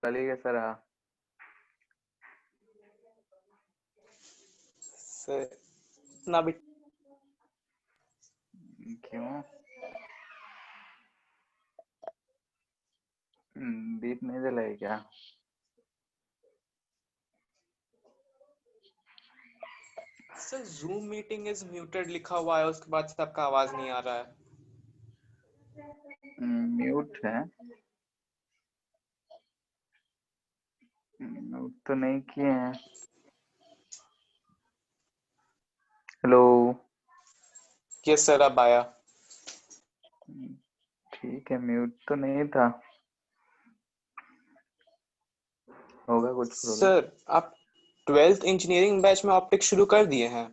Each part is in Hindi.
कल कैसा रहा? सर इतना भी क्यों? दीप नहीं जलाई क्या? Sir zoom meeting is muted लिखा हुआ है, उसके बाद से आपका आवाज नहीं आ रहा है। म्यूट है। म्यूट तो नहीं किए हैं। हेलो। यस सर, अब आया। ठीक है, म्यूट तो नहीं था। होगा कुछ प्रॉब्लम। सर आप 12th इंजीनियरिंग बैच में ऑप्टिक्स शुरू कर दिए हैं?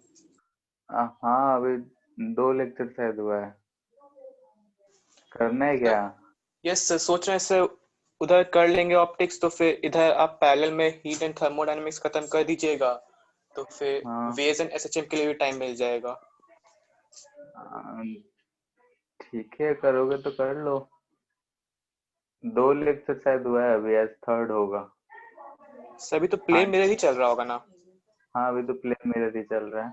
हाँ, अभी 2 लेक्चर शायद हुआ है। करना है सर क्या? यस सर, सोच रहे हैं सर उधर कर लेंगे ऑप्टिक्स, तो फिर इधर आप पैरेलल में हीट एंड थर्मोडायनेमिक्स खत्म कर दीजिएगा, तो फिर हाँ। वेज एंड एसएचएम के लिए भी टाइम मिल जाएगा। अम, ठीक है, करोगे तो कर लो। 2 लेक्चर शायद हुआ है, अभी आज थर्ड होगा। सर अभी तो प्ले हाँ। मेरे ही चल रहा होगा ना? हाँ, अभी तो प्ले मिरर ही चल रहा है।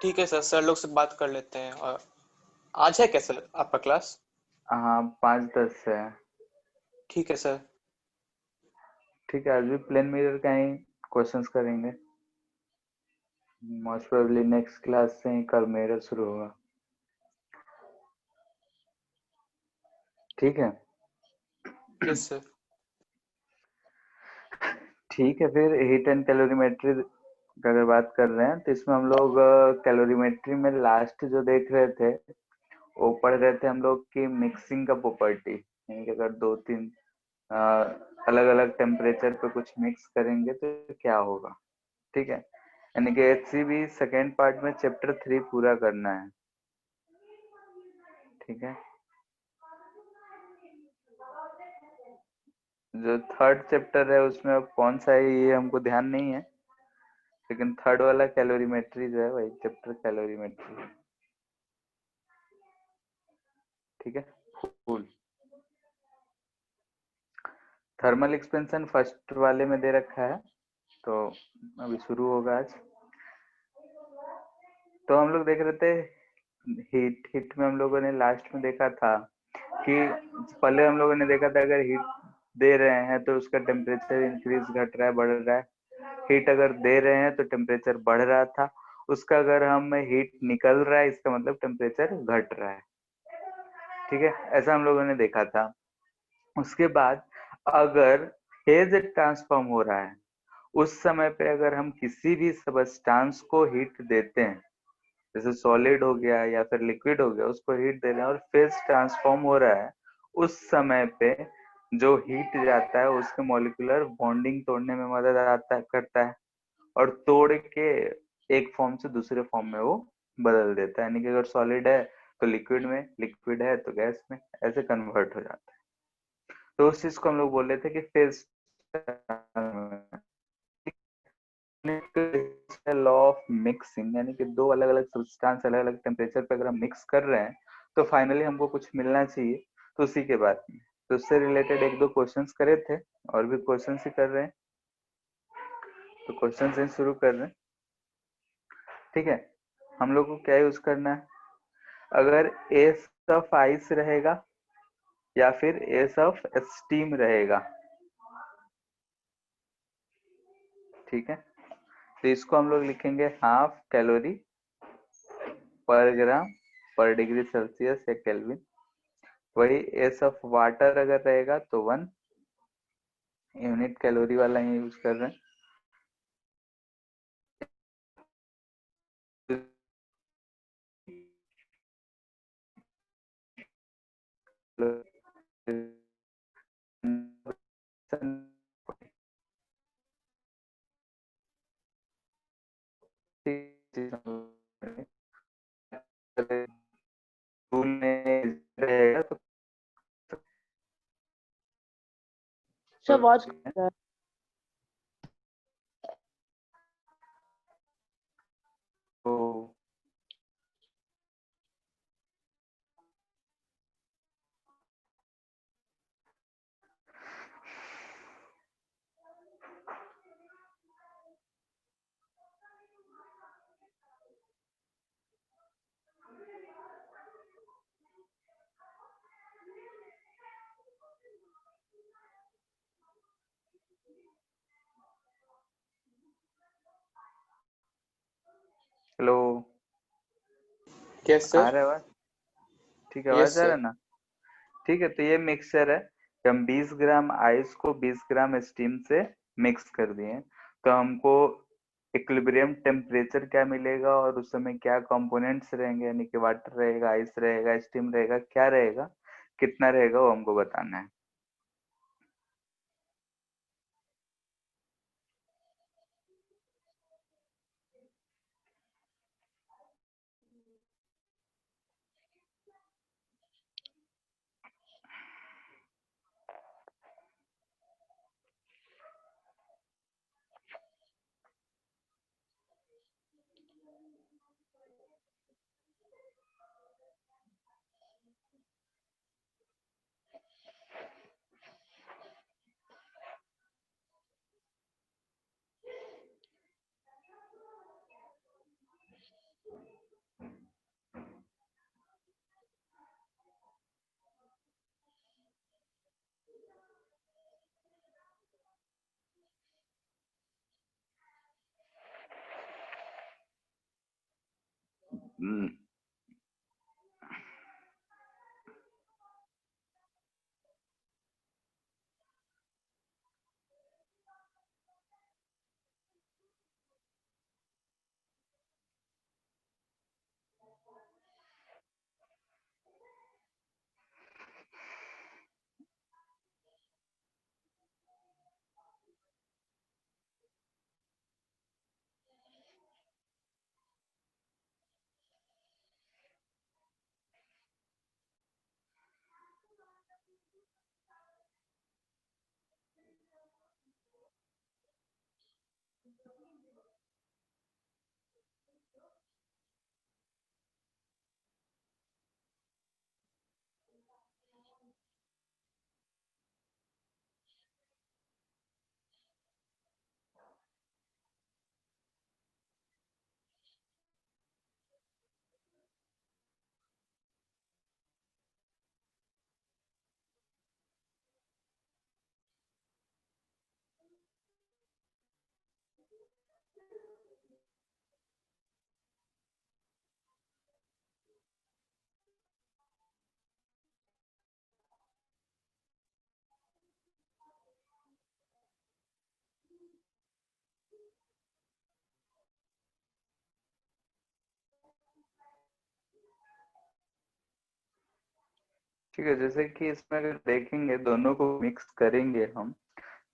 ठीक है सर, सर लोग से बात कर लेते हैं। और आज है क्या सर आपका क्लास? हाँ, 5:10 से है। ठीक है सर। ठीक है, आज भी प्लेन मिरर का ही क्वेश्चंस करेंगे। मोस्ट प्रोबेबली नेक्स्ट क्लास से ही कल मेरा शुरू होगा। ठीक है। Yes sir. ठीक है, फिर हीट एंड कैलोरीमेट्री का अगर बात कर रहे हैं तो इसमें हम लोग कैलोरीमेट्री में लास्ट जो देख रहे थे वो पढ़ रहे थे हम लोग की मिक्सिंग का प्रॉपर्टी, यानी कि अगर 2-3 अलग अलग टेम्परेचर पे कुछ मिक्स करेंगे तो क्या होगा। ठीक है, यानी कि HCB सेकेंड पार्ट में चैप्टर 3 पूरा करना है। ठीक है, जो थर्ड चैप्टर है उसमें अब कौन सा है ये हमको ध्यान नहीं है, लेकिन थर्ड वाला कैलोरीमेट्री जो है वही चैप्टर कैलोरीमेट्री है। ठीक है, फुल थर्मल एक्सपेंशन फर्स्ट वाले में दे रखा है, तो अभी शुरू होगा आज। तो हम लोग देख रहे थे हीट हीट में हम लोगों ने लास्ट में देखा था कि पहले हम लोगों ने देखा था अगर हीट दे रहे हैं तो उसका टेम्परेचर इंक्रीज घट रहा है बढ़ रहा है। हीट अगर दे रहे हैं तो टेम्परेचर बढ़ रहा था, उसका अगर हम हीट निकल रहा है इसका मतलब टेम्परेचर घट रहा है। ठीक है, ऐसा हम लोगों ने देखा था। उसके बाद अगर फेज ट्रांसफॉर्म हो रहा है उस समय पे अगर हम किसी भी सबस्टांस को हीट देते हैं, जैसे सॉलिड हो गया या फिर लिक्विड हो गया, उसको हीट दे रहे हैं और फेज ट्रांसफॉर्म हो रहा है, उस समय पे जो हीट जाता है उसके मॉलिक्यूलर बॉन्डिंग तोड़ने में मदद आता करता है और तोड़ के एक फॉर्म से दूसरे फॉर्म में वो बदल देता है। यानी कि अगर सॉलिड है तो लिक्विड में, लिक्विड है तो गैस में, ऐसे कन्वर्ट हो जाता है। तो उस चीज को हम लोग बोल रहे थे कि फेज लॉ ऑफ मिक्सिंग, यानी कि दो अलग अलग सब्सटेंस अलग अलग टेम्परेचर पे अगर हम मिक्स कर रहे हैं तो फाइनली हमको कुछ मिलना चाहिए। तो उसी के बाद में तो उससे रिलेटेड एक दो क्वेश्चंस करे थे और भी क्वेश्चंस ही कर रहे हैं, तो क्वेश्चन से शुरू कर रहे हैं। ठीक है, हम लोग को क्या यूज करना है, अगर एस ऑफ आइस रहेगा या फिर एस ऑफ स्टीम रहेगा। ठीक है, तो इसको हम लोग लिखेंगे हाफ कैलोरी पर ग्राम पर डिग्री सेल्सियस या केल्विन। वही एस ऑफ वाटर अगर रहेगा तो 1 यूनिट कैलोरी वाला ही यूज कर रहे रहेगा सर आवाज कट रहा है। तो यस आ सर। रहा है आवाज? ठीक है, यस आवाज आ रहा सर। है ना? ठीक है, तो ये मिक्सचर है कि हम 20 ग्राम आइस को 20 ग्राम स्टीम से मिक्स कर दिए, तो हमको इक्विलिब्रियम टेम्परेचर क्या मिलेगा और उस समय क्या कंपोनेंट्स रहेंगे, यानी कि वाटर रहेगा, आइस रहेगा, स्टीम रहेगा, क्या रहेगा, कितना रहेगा, वो हमको बताना है। हम्म, ठीक है, जैसे कि इसमें अगर देखेंगे, दोनों को मिक्स करेंगे हम,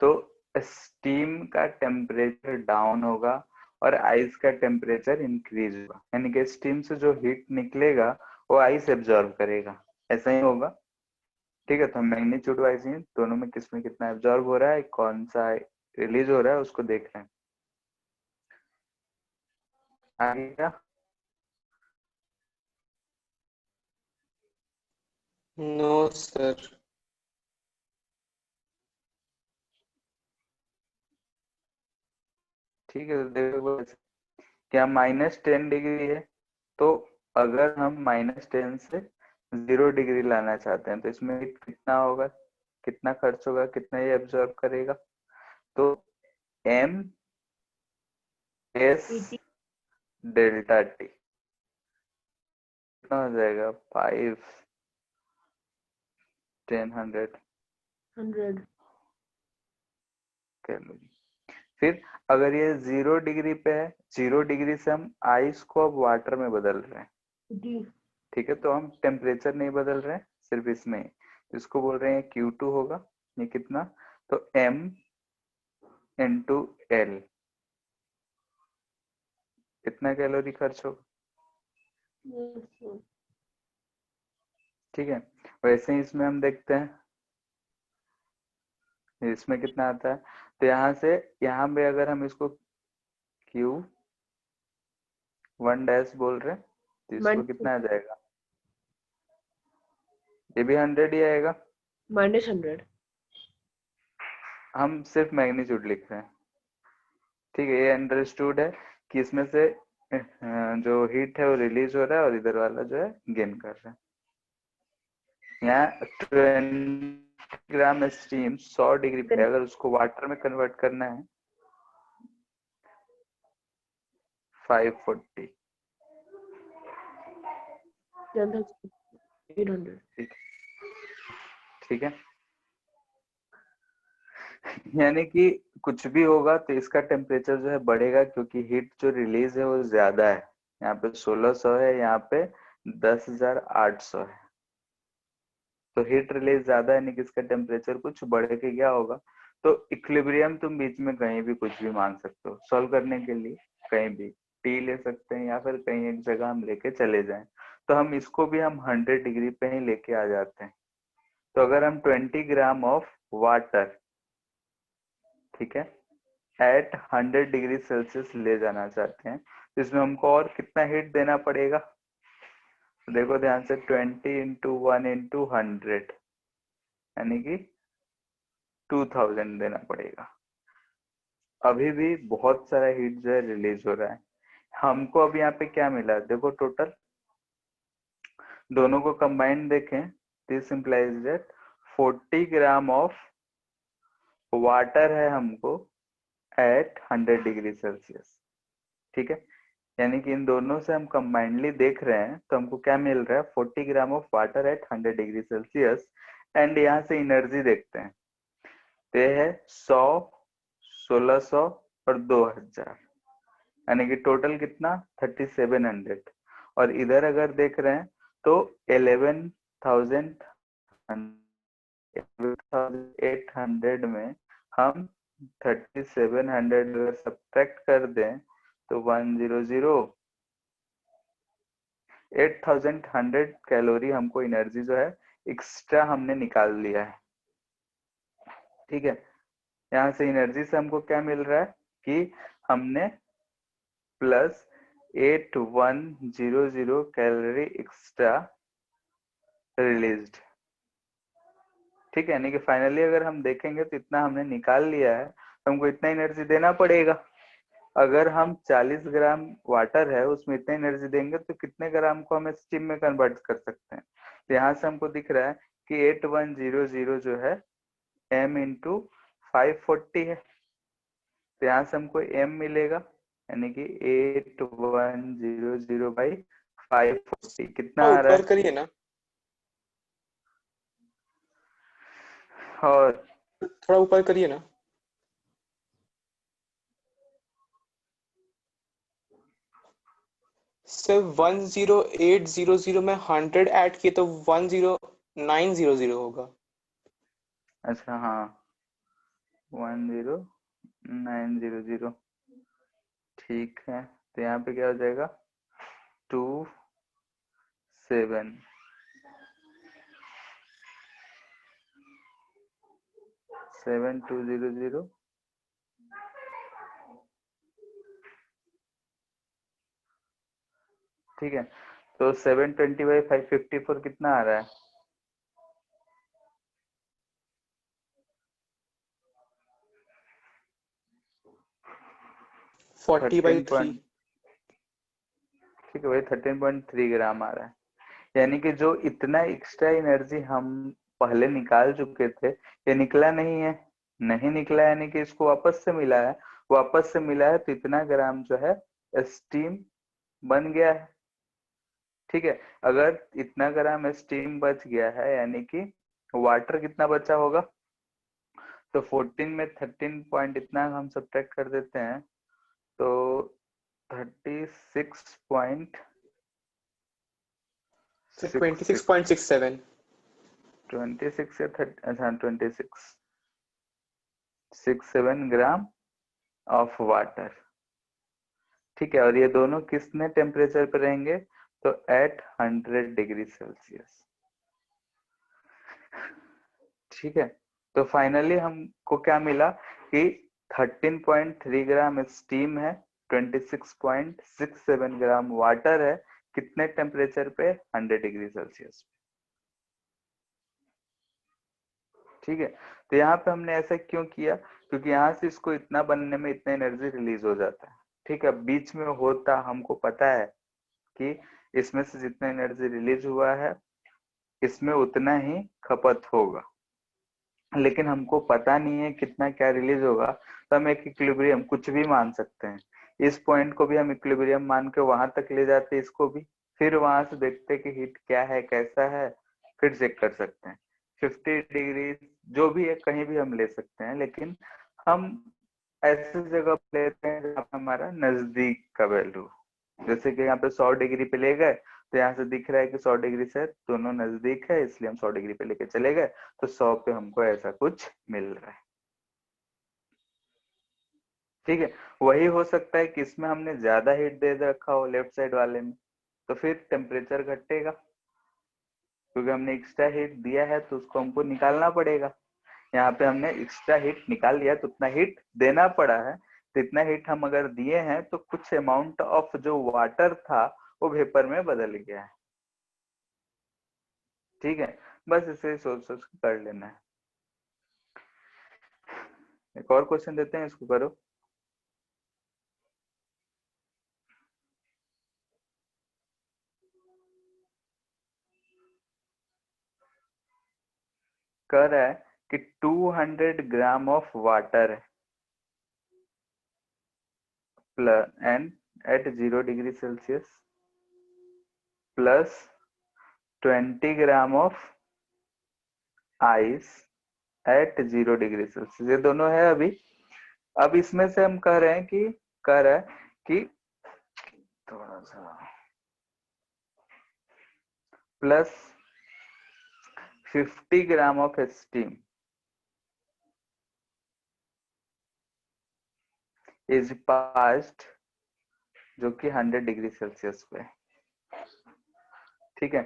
तो स्टीम का टेम्परेचर डाउन होगा और आइस का टेम्परेचर इंक्रीज होगा, यानी कि स्टीम से जो हीट निकलेगा वो आइस एब्जॉर्ब करेगा, ऐसा ही होगा। ठीक है, तो हम मैग्नीट्यूड वाइज ही दोनों में किसमें कितना एब्जॉर्ब हो रहा है, कौन सा रिलीज हो रहा है, उसको देख रहे हैं। आगे क्या? No sir. ठीक है, तो देखो क्या -10 डिग्री है, तो अगर हम -10 से 0 डिग्री लाना चाहते हैं, तो इसमें heat कितना होगा, कितना खर्च होगा, कितना ये एब्जॉर्ब करेगा, तो M S PT delta T कितना हो जाएगा, 5 10 100 100 कैलोरी। फिर अगर ये 0 डिग्री पे है, 0 डिग्री से हम आइस को अब वाटर में बदल रहे हैं। PT ठीक है, तो हम टेम्परेचर नहीं बदल रहे हैं, सिर्फ इसमें ही, इसको बोल रहे हैं Q2 होगा। ये कितना, तो M इंटू एल, कितना कैलोरी खर्च होगा। yes sir ठीक है, वैसे ही इसमें हम देखते हैं इसमें कितना आता है, तो यहाँ से यहाँ पे अगर हम इसको Q1 डैश बोल रहे हैं, तो इसको कितना आ जाएगा, ये भी 100 ही आएगा। -100 हम सिर्फ मैग्नीट्यूड लिख रहे हैं। ठीक है, ये अंडरस्टूड है कि इसमें से जो हीट है वो रिलीज हो रहा है और इधर वाला जो है गेन कर रहा है। यहाँ 20 ग्राम स्टीम 100 डिग्री पे, अगर उसको वाटर में कन्वर्ट करना है 540, 10,800. ठीक है, यानी कि कुछ भी होगा तो इसका टेम्परेचर जो है बढ़ेगा, क्योंकि हीट जो रिलीज है वो ज्यादा है। यहाँ पे 1600 है, यहाँ पे 10,800 है, तो हीट रिलीज ज्यादा है, यानी कि इसका टेम्परेचर कुछ बढ़ के क्या होगा। तो इक्विलिब्रियम तुम बीच में कहीं भी कुछ भी मान सकते हो सॉल्व करने के लिए, कहीं भी टी ले सकते हैं या फिर कहीं एक जगह हम लेके चले जाएं। तो हम इसको भी हम 100 डिग्री पे ही लेके आ जाते हैं। तो अगर हम 20 ग्राम ऑफ वाटर, ठीक है, एट 100 डिग्री सेल्सियस ले जाना चाहते हैं, तो इसमें हमको और कितना हीट देना पड़ेगा। तो देखो ध्यान से, 20 इंटू 1 इंटू 100, यानी कि 2000 देना पड़ेगा। अभी भी बहुत सारा हीट जो है रिलीज हो रहा है। हमको अब यहाँ पे क्या मिला, देखो टोटल दोनों को कंबाइंड देखें, this implies that 40 gram of water है हमको एट 100 डिग्री सेल्सियस। ठीक है, यानी कि इन दोनों से हम कंबाइंडली देख रहे हैं तो हमको क्या मिल रहा है, 40 ग्राम of water eight 100 degree Celsius. And यहाँ से एनर्जी देखते हैं, तो ये है 100, 1600 और 2000, यानी कि टोटल कितना 3700। और इधर अगर देख रहे हैं तो 11,800 में हम 3700 अगर सब्ट्रैक्ट कर दें तो 100, 8100 कैलोरी हमको एनर्जी जो है एक्स्ट्रा हमने निकाल लिया है। ठीक है, यहाँ से एनर्जी से हमको क्या मिल रहा है कि हमने प्लस 8100 कैलोरी एक्स्ट्रा रिलीज्ड। ठीक है, यानी कि फाइनली अगर हम देखेंगे तो इतना हमने निकाल लिया है, तो हमको इतना एनर्जी देना पड़ेगा। अगर हम 40 ग्राम वाटर है उसमें इतना एनर्जी देंगे तो कितने ग्राम को हम स्टीम में कन्वर्ट कर सकते हैं। तो यहाँ से हमको दिख रहा है कि 8100 जो है m इंटू 540 है, तो यहाँ से हमको m मिलेगा, यानी कि 8100 बाई 540 कितना आ रहा ऊपर है। करिए ना, और थोड़ा ऊपर करिए ना। सर 10800 में 100 ऐड किए तो 10900 होगा। अच्छा हाँ, 10900, ठीक है, तो यहाँ पे क्या हो जाएगा 27 7200। ठीक है, तो 720 बाई 554 कितना आ रहा है, 40/3। ठीक है भाई, 13.3 ग्राम आ रहा है। यानी कि जो इतना एक्स्ट्रा एनर्जी हम पहले निकाल चुके थे, ये निकला नहीं है, नहीं निकला, यानी कि इसको वापस से मिला है, वापस से मिला है तो इतना ग्राम जो है स्टीम बन गया है। ठीक है, अगर इतना ग्राम स्टीम बच गया है, यानी कि वाटर कितना बचा होगा, तो 14 में 13 पॉइंट इतना हम सब्ट्रैक्ट कर देते हैं तो 36.66 26.67। 26 या 30, अच्छा 26.67 ग्राम ऑफ वाटर। ठीक है, और ये दोनों किसने टेम्परेचर पे रहेंगे, तो एट 100 डिग्री सेल्सियस। ठीक है, तो फाइनली हमको क्या मिला कि 13.3 ग्राम स्टीम है, 26.67 ग्राम वाटर है, कितने टेम्परेचर पे, 100 डिग्री सेल्सियस। ठीक है, तो यहाँ पे हमने ऐसा क्यों किया, क्योंकि यहाँ से इसको इतना बनने में इतना एनर्जी रिलीज हो जाता है। ठीक है, बीच में होता हमको पता है कि इसमें से जितना एनर्जी रिलीज हुआ है इसमें उतना ही खपत होगा, लेकिन हमको पता नहीं है कितना क्या रिलीज होगा, तो हम एक इक्विलिब्रियम कुछ भी मान सकते हैं। इस पॉइंट को भी हम इक्विलिब्रियम मान के वहां तक ले जाते हैं, इसको भी फिर वहां से देखते कि हीट क्या है कैसा है, फिर चेक कर सकते हैं। 50 डिग्री जो भी है कहीं भी हम ले सकते हैं, लेकिन हम ऐसे जगह पे लेते हैं जहाँ पे हमारा नजदीक का वैल्यू, जैसे कि यहाँ पे 100 डिग्री पे ले गए तो यहाँ से दिख रहा है कि 100 डिग्री से दोनों नजदीक है, इसलिए हम 100 डिग्री पे लेके चले गए, तो 100 पे हमको ऐसा कुछ मिल रहा है। ठीक है, वही हो सकता है कि इसमें हमने ज्यादा हीट दे रखा हो लेफ्ट साइड वाले में, तो फिर टेम्परेचर घटेगा, क्योंकि हमने एक्स्ट्रा हीट दिया है तो उसको हमको निकालना पड़ेगा। यहाँ पे हमने एक्स्ट्रा हीट निकाल लिया तो उतना हीट देना पड़ा है, तो इतना हीट हम अगर दिए हैं तो कुछ अमाउंट ऑफ जो वाटर था वो वेपर में बदल गया है। ठीक है, बस इसे सोच सोच के कर लेना है। एक और क्वेश्चन देते हैं, इसको करो। कह रहा है कि 200 gram of water plus and at 0 degree Celsius plus 20 gram of ice at 0 degree Celsius, ये दोनों है अभी। अब इसमें से हम कह रहे हैं कि कह रहा है कि थोड़ा सा plus 50 gram of steam is passed, जो कि 100 डिग्री सेल्सियस पे। ठीक है,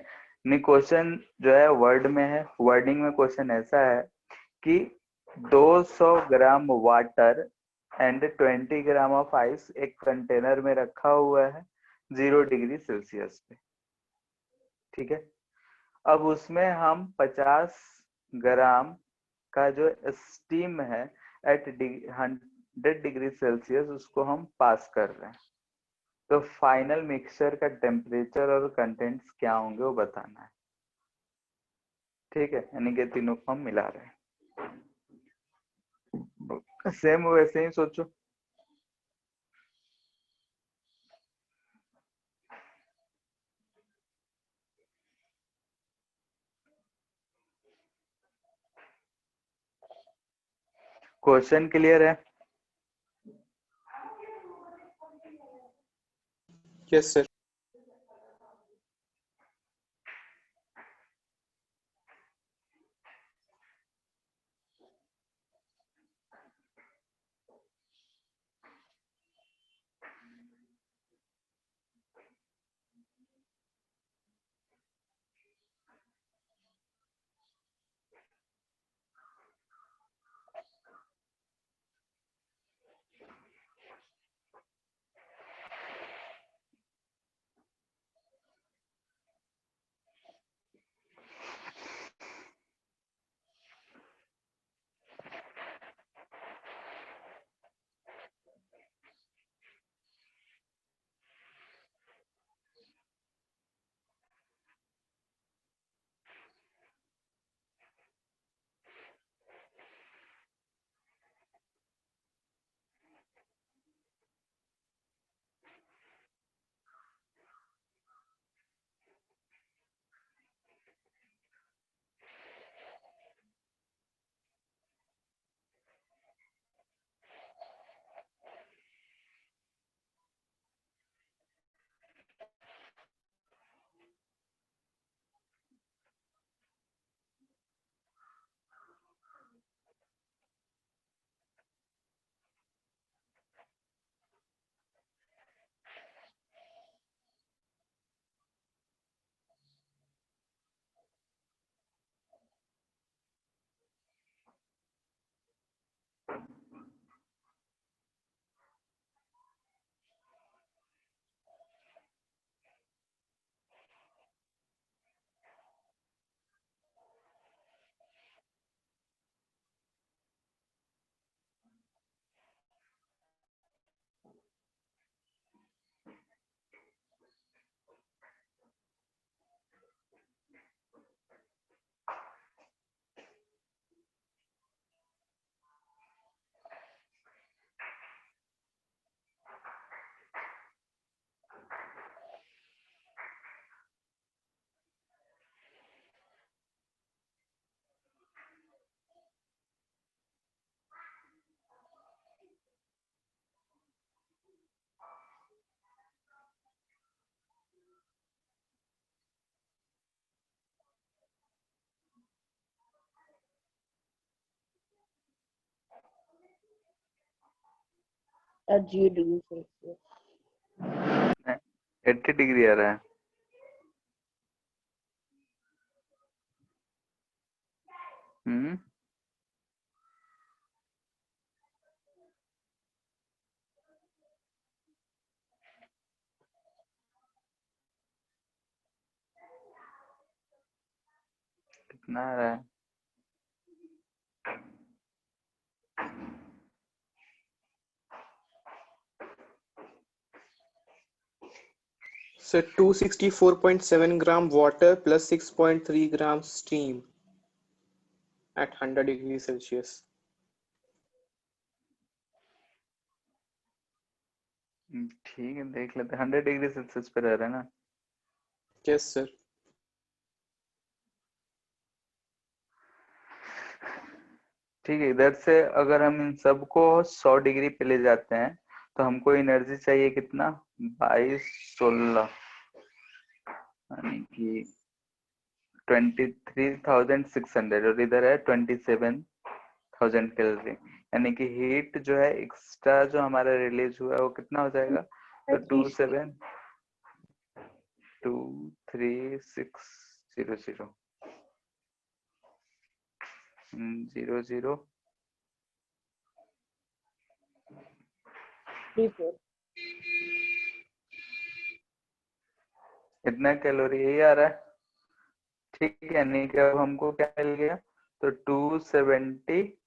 नहीं क्वेश्चन जो है वर्ड में है, वर्डिंग में क्वेश्चन ऐसा है कि 200 gram water and 20 gram of ice एक कंटेनर में रखा हुआ है 0 डिग्री सेल्सियस पे। ठीक है, अब उसमें हम 50 ग्राम का जो स्टीम है एट 100 डिग्री सेल्सियस उसको हम पास कर रहे हैं, तो फाइनल मिक्सचर का टेम्परेचर और कंटेंट्स क्या होंगे वो बताना है। ठीक है, यानी कि तीनों को हम मिला रहे हैं। सेम वैसे ही सोचो। क्वेश्चन क्लियर है? Yes sir. at 0 degrees Celsius. 80 degree आ रहा है। हम्म कितना आ रहा है? So 264.7 gram water plus 6.3 gram steam at 100 degrees Celsius. ठीक है, देख लेते हैं। 100 डिग्री सेल्सियस पे रह रहे हैं ना। Yes, sir. ठीक है, इधर से अगर हम इन सबको 100 डिग्री पे ले जाते हैं तो हमको एनर्जी चाहिए कितना? 2216, यानी कि 23,600, और इधर है 27,000 कैलोरी। यानी कि हीट जो है एक्स्ट्रा जो हमारा रिलीज हुआ है वो कितना हो जाएगा? तो 27,23600 00 34. इतना कैलोरी यही आ रहा है। ठीक है, यानी कि अब हमको क्या मिल गया? तो 270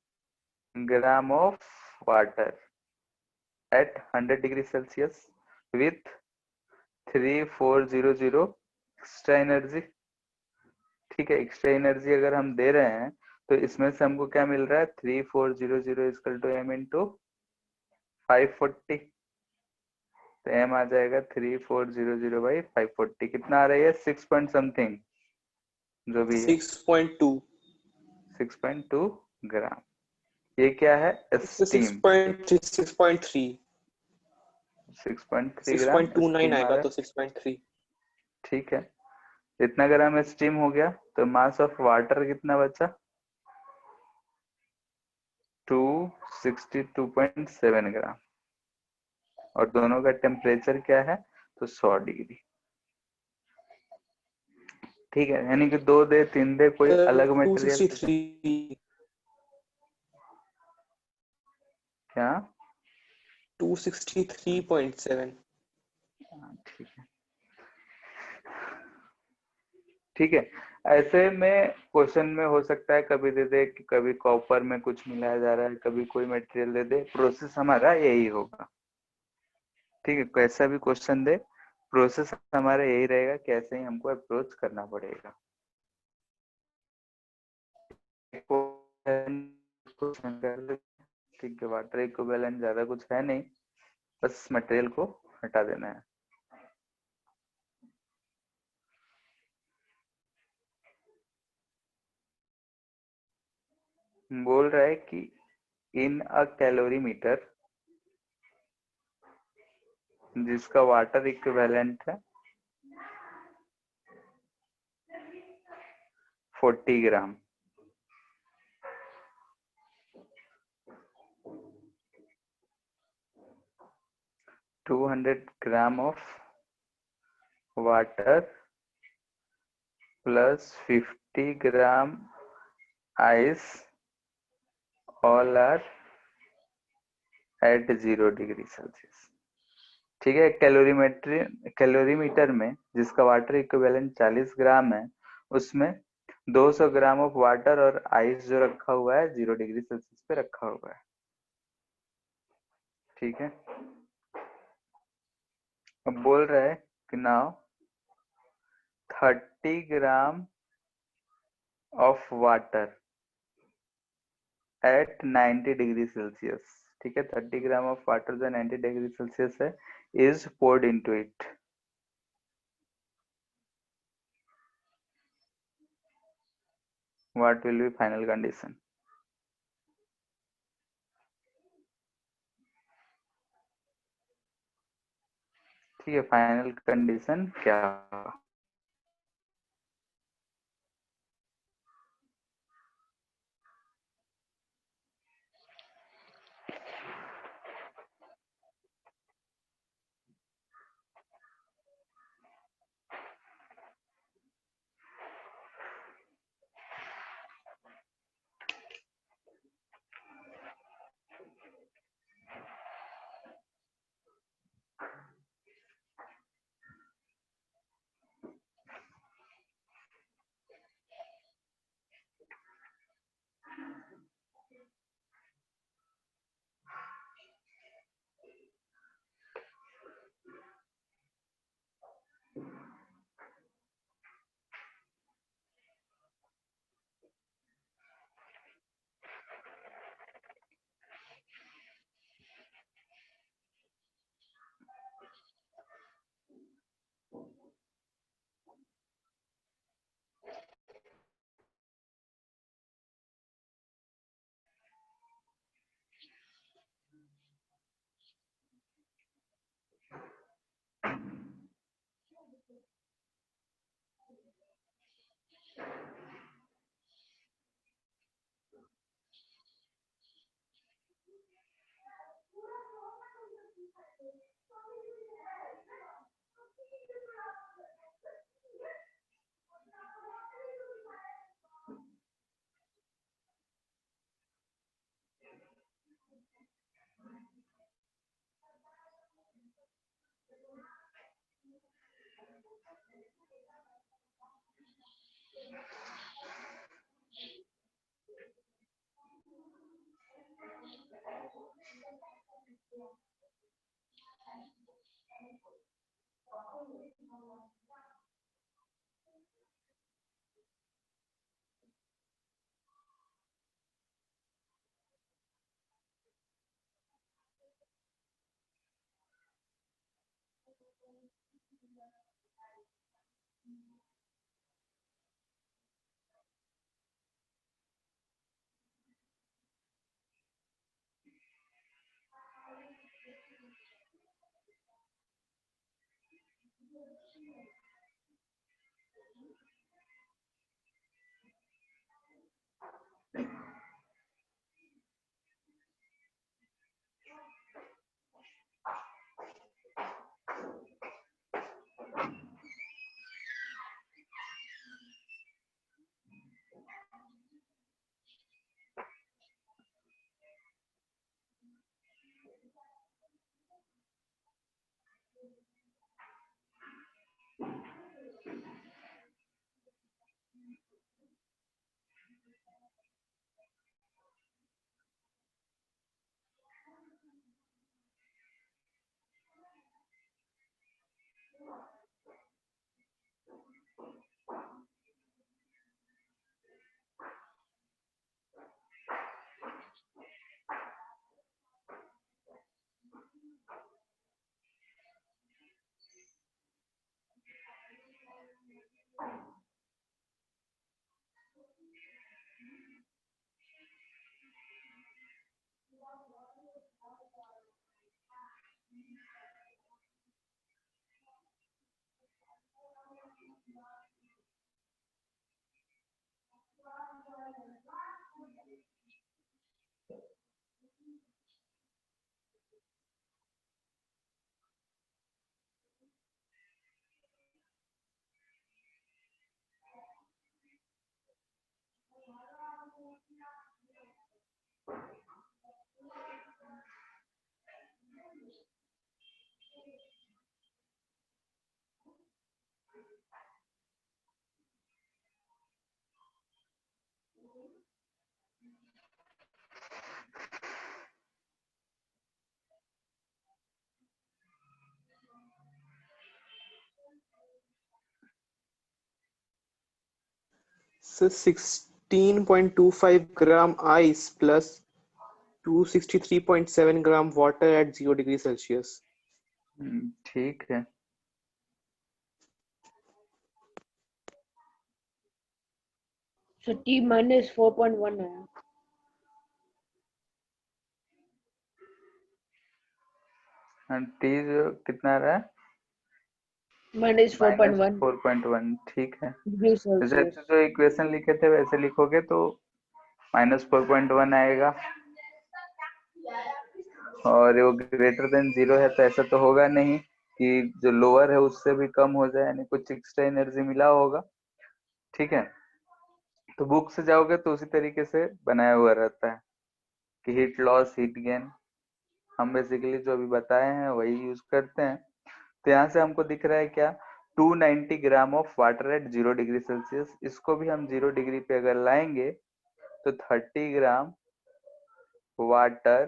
ग्राम of water eight 100 degree Celsius with 3400 extra energy. ठीक है, एक्स्ट्रा एनर्जी अगर हम दे रहे हैं तो इसमें से हमको क्या मिल रहा है? 3400 इक्वल टू m इंटू 540। तो m आ जाएगा 3400 बाई 540। कितना आ रही है? 6 पॉइंट समथिंग, जो भी है 6.2. 6.2 ग्राम। ये क्या है? It's the steam. 6.3, 6.3. 6.3 gram 6.29 steam आ आएगा रहा तो है। 6.3. ठीक है, इतना ग्राम स्टीम हो गया। तो मास ऑफ वाटर कितना बचा? 262.7 ग्राम। और दोनों का टेम्परेचर क्या है? तो 100 डिग्री। ठीक है, यानी कि 2 दे 3 दे कोई अलग मटेरियल दे दे। 263. क्या? 263.7. ठीक है, ठीक है। ऐसे में क्वेश्चन में हो सकता है कभी दे दे कि कभी कॉपर में कुछ मिलाया जा रहा है, कभी कोई मटेरियल दे दे। प्रोसेस हमारा यही होगा। ठीक है, कैसा भी क्वेश्चन दे, प्रोसेस हमारा यही रहेगा कि ऐसे ही हमको अप्रोच करना पड़ेगा। ठीक है, वाटर इक्विवेलेंट ज्यादा कुछ है नहीं, बस मटेरियल को हटा देना है। बोल रहा है कि इन अ कैलोरीमीटर जिसका वाटर इक्विवेलेंट है 40 gram, to 200 gram of water plus 50 gram ice, all are at 0 degree Celsius. ठीक है, कैलोरीमीटर में जिसका वाटर इक्विवेलेंट 40 ग्राम है, उसमें 200 ग्राम ऑफ वाटर और आइस जो रखा हुआ है 0 डिग्री सेल्सियस पे रखा हुआ है। ठीक है, अब बोल रहा है कि now 30 gram of water at 90 degree Celsius. ठीक है, 30 ग्राम ऑफ वाटर जो 90 डिग्री सेल्सियस है is poured into it. What will be final condition? ठीक है, फाइनल कंडीशन क्या होगा? So 16.25 gram ice plus 263.7 gram water at 0 degree Celsius. ठीक है। So T minus 4.1 है। टी कितना रहा है? Minus 4.1 -4.1। ठीक है। degree जैसे Celsius। जो इक्वेशन लिखे थे वैसे लिखोगे तो -4.1 आएगा, और वो ग्रेटर देन 0 है तो ऐसा तो होगा नहीं कि जो लोअर है उससे भी कम हो जाए, यानी कुछ एक्स्ट्रा एनर्जी मिला होगा। ठीक है, तो बुक से जाओगे तो उसी तरीके से बनाया हुआ रहता है कि हीट लॉस हीट गेन, हम बेसिकली जो अभी बताए हैं वही यूज करते हैं। तो यहाँ से हमको दिख रहा है क्या, 290 ग्राम of water eight 0 degree Celsius. इसको भी हम 0 डिग्री पे अगर लाएंगे तो 30 gram water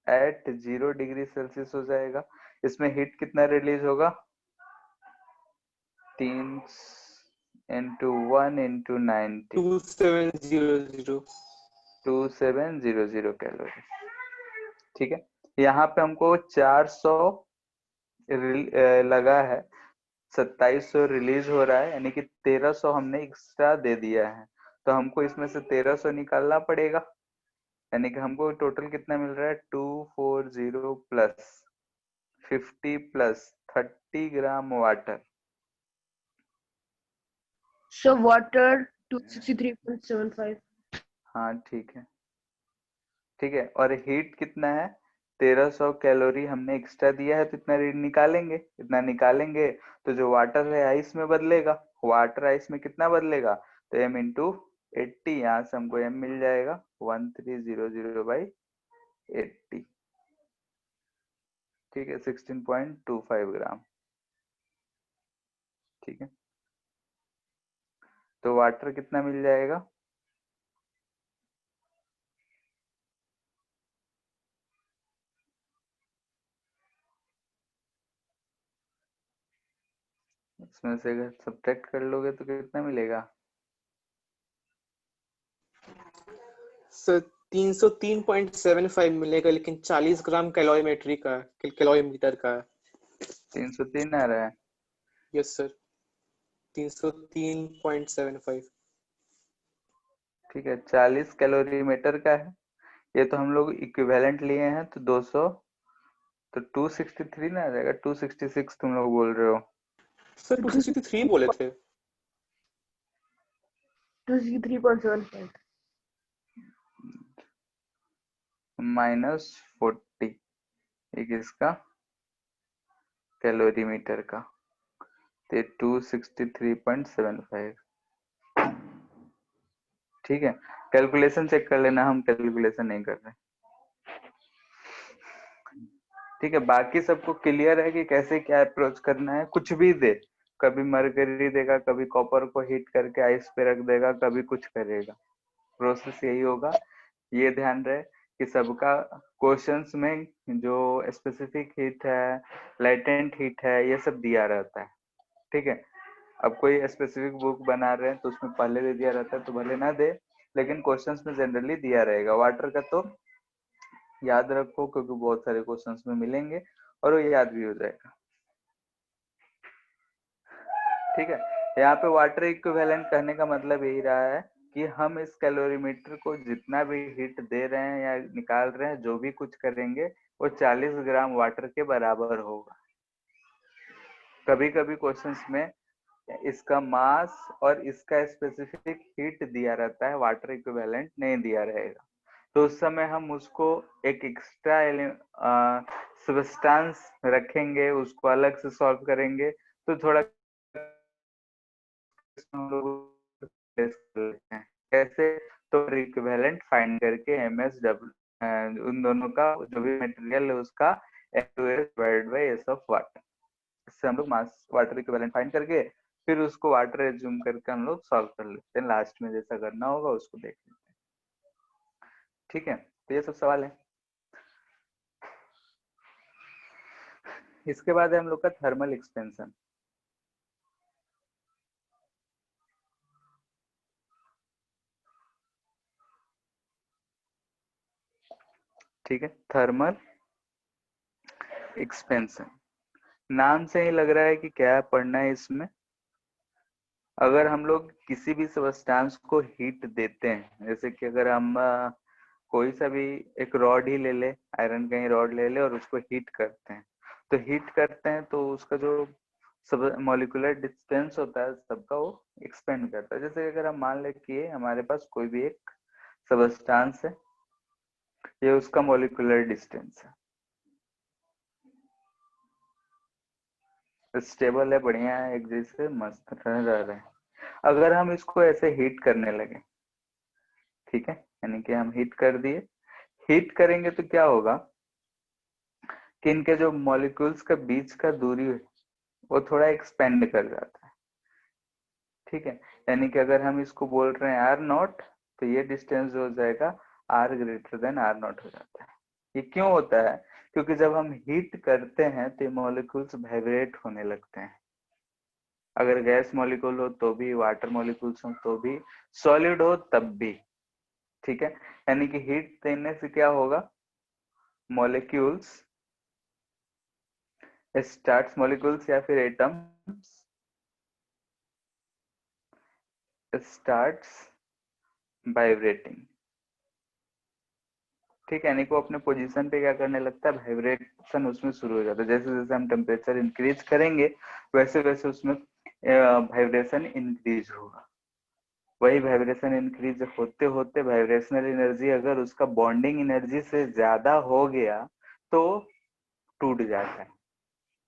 at 0 degree Celsius हो जाएगा। इसमें हीट कितना रिलीज होगा, 3 इंटू 1 इंटू 90, 2700 2700 कैलोरी। ठीक है, यहाँ पे हमको 400 लगा है, 2700 रिलीज हो रहा है, यानी कि 1300 हमने एक्स्ट्रा दे दिया है। तो हमको इसमें से 1300 निकालना पड़ेगा, यानी कि हमको टोटल कितना मिल रहा है, 240 plus 50 plus 30 gram water. So water 263.75। हाँ ठीक है, ठीक है। और हीट कितना है, 1300 कैलोरी हमने एक्स्ट्रा दिया है, तो इतना निकालेंगे, इतना निकालेंगे तो जो वाटर है आइस में बदलेगा, वाटर आइस में कितना बदलेगा, तो m इंटू 80, यहाँ से हमको m मिल जाएगा 1300/80। ठीक है, 16.25 ग्राम। ठीक है, तो वाटर कितना मिल जाएगा, इसमें से अगर सब्ट्रैक्ट कर लोगे तो कितना मिलेगा? सर 303.75 मिलेगा, लेकिन 40 ग्राम कैलोरीमीटर का है। 303 आ रहा है। Yes sir, 303.75। ठीक है, 40 कैलोरी मीटर का है। ये तो हम लोग इक्विवेलेंट लिए हैं तो 200, तो 263 ना आ जाएगा। 266 तुम लोग बोल रहे हो। सर 263 बोले थे। 263.75 -40 एक इसका कैलोरी मीटर का, तो 263.75। ठीक है, कैलकुलेशन चेक कर लेना, हम कैलकुलेशन नहीं कर रहे। ठीक है, बाकी सबको क्लियर है कि कैसे क्या अप्रोच करना है? कुछ भी दे, कभी मरकरी देगा, कभी कॉपर को हीट करके आइस पे रख देगा, कभी कुछ करेगा, प्रोसेस यही होगा। ये ध्यान रहे कि सबका क्वेश्चंस में जो स्पेसिफिक हीट है, लेटेंट हीट है, ये सब दिया रहता है। ठीक है, अब कोई स्पेसिफिक बुक बना रहे हैं तो उसमें पहले दे दिया रहता है, तो भले ना दे, लेकिन क्वेश्चंस में जनरली दिया रहेगा। वाटर का तो याद रखो, क्योंकि बहुत सारे क्वेश्चंस में मिलेंगे और वो याद भी हो जाएगा। ठीक है, यहाँ पे वाटर इक्विवेलेंट कहने का मतलब यही रहा है कि हम इस कैलोरीमीटर को जितना भी हीट दे रहे हैं या निकाल रहे हैं, जो भी कुछ करेंगे, वो 40 ग्राम वाटर के बराबर होगा। कभी कभी क्वेश्चंस में इसका मास और इसका स्पेसिफिक हीट दिया रहता है, वाटर इक्विवेलेंट नहीं दिया रहेगा, तो उस समय हम उसको एक एक्स्ट्रा सब्सटेंस रखेंगे, उसको अलग से सॉल्व करेंगे, तो थोड़ा हम लोग कैसे, तो इक्विवेलेंट फाइंड करके MsW उन दोनों का जो भी मटेरियल है उसका S ऑफ वाटर, इससे हम लोग मास वाटर इक्विवेलेंट फाइंड करके फिर उसको वाटर एज्यूम करके हम लोग सॉल्व कर लेते हैं। लास्ट में जैसा करना होगा उसको देख लेते हैं। ठीक है, तो ये सब सवाल है। इसके बाद है हम लोग का थर्मल एक्सपेंशन। ठीक है, थर्मल एक्सपेंशन, नाम से ही लग रहा है कि क्या पढ़ना है इसमें। अगर हम लोग किसी भी सब्सटेंस को हीट देते हैं, जैसे कि अगर हम कोई सा भी एक रॉड ही ले ले, आयरन का ही रॉड ले ले और उसको हीट करते हैं, तो हीट करते हैं तो उसका जो सब मॉलिक्यूलर डिस्टेंस होता है सबका, वो एक्सपेंड करता है। जैसे अगर हम मान ले कि हमारे पास कोई भी एक सब्सटेंस है, ये उसका मॉलिक्यूलर डिस्टेंस है, स्टेबल है, बढ़िया है, एक जैसे मस्त रह रहे हैं। अगर हम इसको ऐसे हीट करने लगे, ठीक है, यानी कि हम हीट कर दिए, हीट करेंगे तो क्या होगा कि इनके जो मॉलिक्यूल्स का बीच का दूरी है वो थोड़ा एक्सपेंड कर जाता है। ठीक है, यानी कि अगर हम इसको बोल रहे हैं R0, तो ये डिस्टेंस जो हो जाएगा R ग्रेटर देन R0 हो जाता है। ये क्यों होता है? क्योंकि जब हम हीट करते हैं तो मॉलिक्यूल्स वाइब्रेट होने लगते हैं। अगर गैस मॉलिक्यूल हो तो भी, वाटर मॉलिक्यूल्स हो तो भी, सॉलिड हो तब भी। ठीक है, यानी कि हीट देने से क्या होगा, मॉलिक्यूल्स मॉलिक्यूल्स या फिर एटम्स स्टार्ट्स वाइब्रेटिंग। ठीक है, यानी कि वो अपने पोजीशन पे क्या करने लगता है, वाइब्रेशन उसमें शुरू हो जाता है। जैसे जैसे हम टेम्परेचर इंक्रीज करेंगे वैसे वैसे उसमें वाइब्रेशन इंक्रीज होगा। वही वाइब्रेशन इंक्रीज होते होते वाइब्रेशनल एनर्जी अगर उसका बॉन्डिंग एनर्जी से ज्यादा हो गया तो टूट जाता है।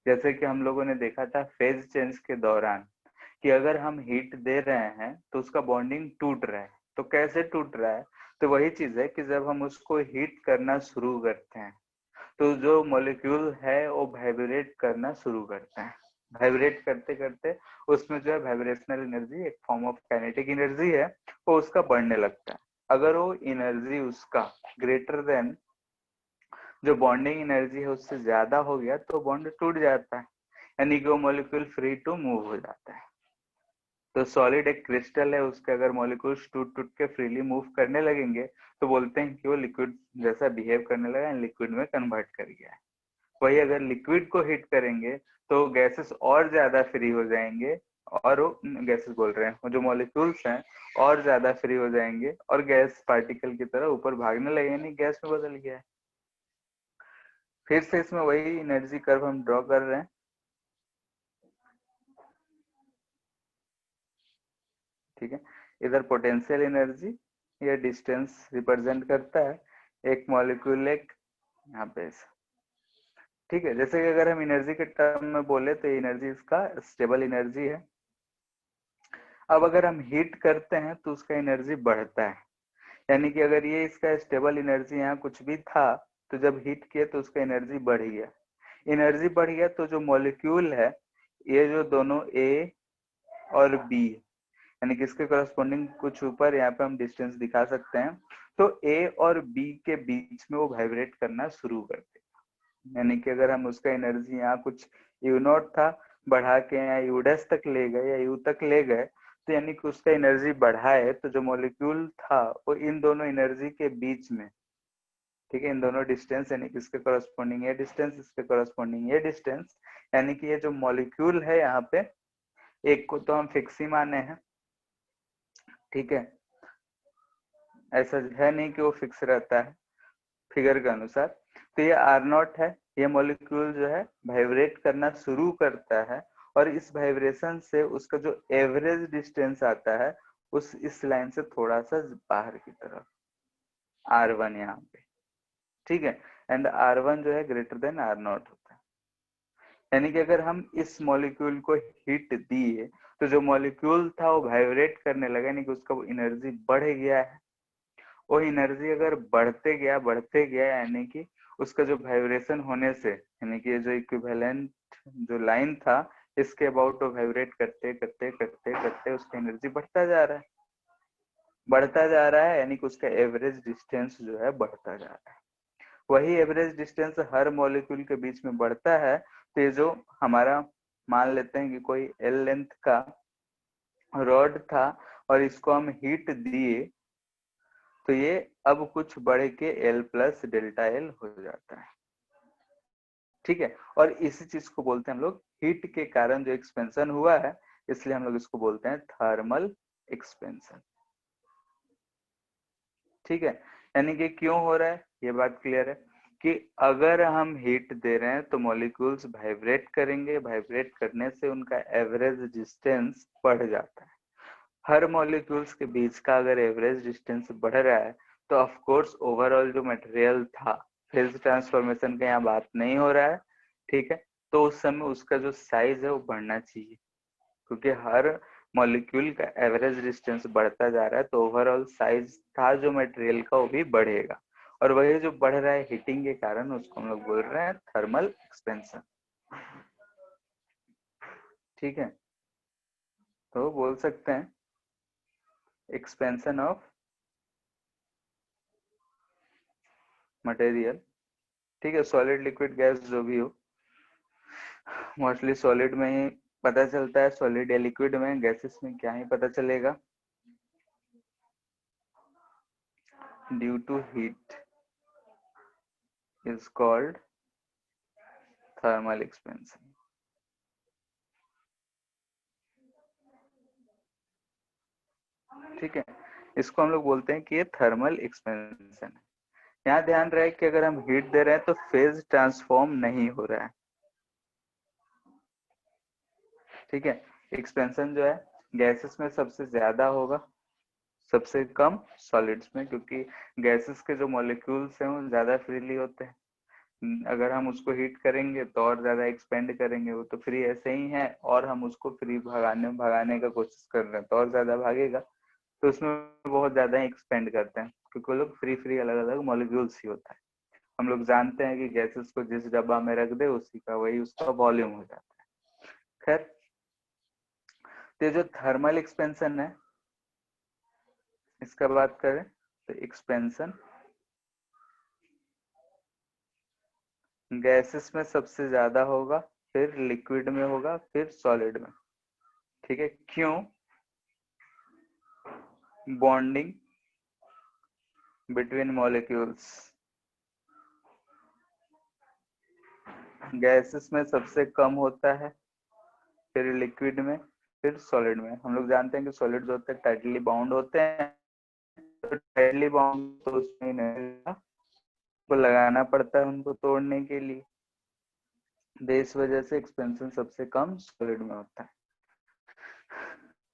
जैसे कि हम लोगों ने देखा था फेज चेंज के दौरान कि अगर हम हीट दे रहे हैं तो उसका बॉन्डिंग टूट रहा है। तो कैसे टूट रहा है? तो वही चीज है कि जब हम उसको हीट करना शुरू करते हैं तो जो मॉलिक्यूल है वो वाइब्रेट करना शुरू करता है। वाइब्रेट करते करते उसमें जो है वाइब्रेशनल एनर्जी, एक फॉर्म ऑफ काइनेटिक एनर्जी है, वो उसका बढ़ने लगता है। अगर वो एनर्जी उसका ग्रेटर देन जो बॉन्डिंग एनर्जी है उससे ज्यादा हो गया तो बॉन्ड टूट जाता है। यानी कि वो मॉलिक्यूल फ्री टू मूव हो जाता है। तो सॉलिड एक क्रिस्टल है, उसके अगर मॉलिक्यूल्स टूट टूट के फ्रीली मूव करने लगेंगे तो बोलते हैं कि वो लिक्विड जैसा बिहेव करने लगा, लिक्विड में कन्वर्ट कर गया है। वही अगर लिक्विड को हीट करेंगे तो गैसेस और ज्यादा फ्री हो जाएंगे, और वो गैसेस बोल रहे हैं, वो जो मॉलिक्यूल्स हैं और ज्यादा फ्री हो जाएंगे और गैस पार्टिकल की तरह ऊपर भागने लगेंगे, नहीं गैस में बदल गया है। फिर से इसमें वही एनर्जी कर्व हम ड्रॉ कर रहे हैं। ठीक है, इधर पोटेंशियल एनर्जी या डिस्टेंस रिप्रेजेंट करता है, एक मॉलिक्यूल एक यहाँ पे। ठीक है, जैसे कि अगर हम एनर्जी के टर्म में बोले तो एनर्जी इसका स्टेबल एनर्जी है। अब अगर हम हीट करते हैं तो उसका एनर्जी बढ़ता है, यानी कि अगर ये इसका स्टेबल एनर्जी यहाँ कुछ भी था तो जब हीट किए तो उसका एनर्जी बढ़ गया। एनर्जी बढ़ गया तो जो मॉलिक्यूल है, ये जो दोनों ए और बी, यानी कि इसके करस्पॉन्डिंग कुछ ऊपर यहाँ पे हम डिस्टेंस दिखा सकते हैं, तो ए और बी के बीच में वो वाइब्रेट करना शुरू कर देगा। यानी कि अगर हम उसका एनर्जी यहाँ कुछ यू नॉट था, बढ़ा के यहाँ यू डैश तक ले गए या यू तक ले गए, तो यानी कि उसका एनर्जी बढ़ाए तो जो मॉलिक्यूल था वो इन दोनों एनर्जी के बीच में, ठीक है, इन दोनों डिस्टेंस यानी कि इसके करस्पॉन्डिंग ये डिस्टेंस, इसके करस्पॉन्डिंग ये डिस्टेंस, यानी कि ये जो मॉलिक्यूल है यहाँ पे, एक को तो हम फिक्स ही माने हैं, ठीक है, ऐसा है नहीं कि वो फिक्स रहता है फिगर के अनुसार। तो ये आर नॉट है, ये मॉलिक्यूल जो है वाइब्रेट करना शुरू करता है, और इस वाइब्रेशन से उसका जो एवरेज डिस्टेंस आता है उस इस लाइन से थोड़ा सा बाहर की तरफ, R1 यहाँ पे, ठीक है, एंड R1 जो है ग्रेटर देन R नॉट होता है। यानी कि अगर हम इस मॉलिक्यूल को हीट दिए तो जो मॉलिक्यूल था वो वाइब्रेट करने लगा, यानी कि उसका एनर्जी बढ़ गया है। वो एनर्जी अगर बढ़ते गया यानी कि उसका जो वाइब्रेशन होने से, यानी कि जो इक्विवेलेंट जो लाइन था इसके अबाउट वाइब्रेट करते करते करते करते उसका एनर्जी बढ़ता जा रहा है, यानी कि उसका एवरेज डिस्टेंस जो है बढ़ता जा रहा है। वही एवरेज डिस्टेंस हर मॉलिक्यूल के बीच में बढ़ता है। तो ये जो हमारा मान लेते हैं कि कोई एल लेंथ का रॉड था और इसको हम हीट दिए तो ये अब कुछ बढ़ के एल प्लस डेल्टा एल हो जाता है, ठीक है। और इसी चीज को बोलते हैं हम लोग हीट के कारण जो एक्सपेंशन हुआ है, इसलिए हम लोग इसको बोलते हैं थर्मल एक्सपेंशन, ठीक है। यानी कि क्यों हो रहा है ये बात क्लियर है कि अगर हम हीट दे रहे हैं तो मॉलिक्यूल्स वाइब्रेट करेंगे, वाइब्रेट करने से उनका एवरेज डिस्टेंस बढ़ जाता है। हर मॉलिक्यूल्स के बीच का अगर एवरेज डिस्टेंस बढ़ रहा है तो ऑफ कोर्स ओवरऑल जो मटेरियल था, फेज ट्रांसफॉर्मेशन का यहाँ बात नहीं हो रहा है, ठीक है, तो उस समय उसका जो साइज है वो बढ़ना चाहिए, क्योंकि हर मॉलिक्यूल का एवरेज डिस्टेंस बढ़ता जा रहा है तो ओवरऑल साइज था जो मटेरियल का वो भी बढ़ेगा, और वही जो बढ़ रहा है हीटिंग के कारण उसको हम लोग बोल रहे हैं थर्मल एक्सपेंशन, ठीक है। तो बोल सकते हैं एक्सपेंशन ऑफ मटेरियल, ठीक है, सॉलिड लिक्विड गैस जो भी हो, मोस्टली सॉलिड में ही पता चलता है, सॉलिड या लिक्विड में, गैसेस में क्या ही पता चलेगा, due to heat is called thermal expansion, ठीक है। इसको हम लोग बोलते हैं कि ये थर्मल एक्सपेंशन है। यहाँ ध्यान रहे कि अगर हम हीट दे रहे हैं तो फेज ट्रांसफॉर्म नहीं हो रहा है, ठीक है। एक्सपेंशन जो है गैसेस में सबसे ज्यादा होगा, सबसे कम सॉलिड्स में, क्योंकि गैसेस के जो मॉलिक्यूल्स हैं वो ज्यादा फ्रीली होते हैं। अगर हम उसको हीट करेंगे तो और ज्यादा एक्सपेंड करेंगे, वो तो फ्री ऐसे ही है, और हम उसको फ्री भगाने का कोशिश कर रहे हैं तो और ज्यादा भागेगा, तो उसमें बहुत ज्यादा ही एक्सपेंड करते हैं, क्योंकि वो लोग फ्री अलग अलग मॉलिक्यूल्स ही होता है। हम लोग जानते हैं कि गैसेस को जिस डब्बा में रख दे उसी का वही उसका वॉल्यूम हो जाता है। खैर, तो जो थर्मल एक्सपेंशन है इसका बात करें तो एक्सपेंशन गैसेस में सबसे ज्यादा होगा, फिर लिक्विड में होगा, फिर सॉलिड में। ठीक है, क्यों? Bonding between molecules. गैसेस में सबसे कम होता है, फिर लिक्विड में, फिर सॉलिड में। हम लोग जानते हैं कि सॉलिड जो होते हैं टाइटली बाउंड होते हैं, तो टाइटली बाउंड तो उसमें नहीं को लगाना पड़ता है उनको तोड़ने के लिए। तो इस वजह से एक्सपेंशन सबसे कम सॉलिड में होता है।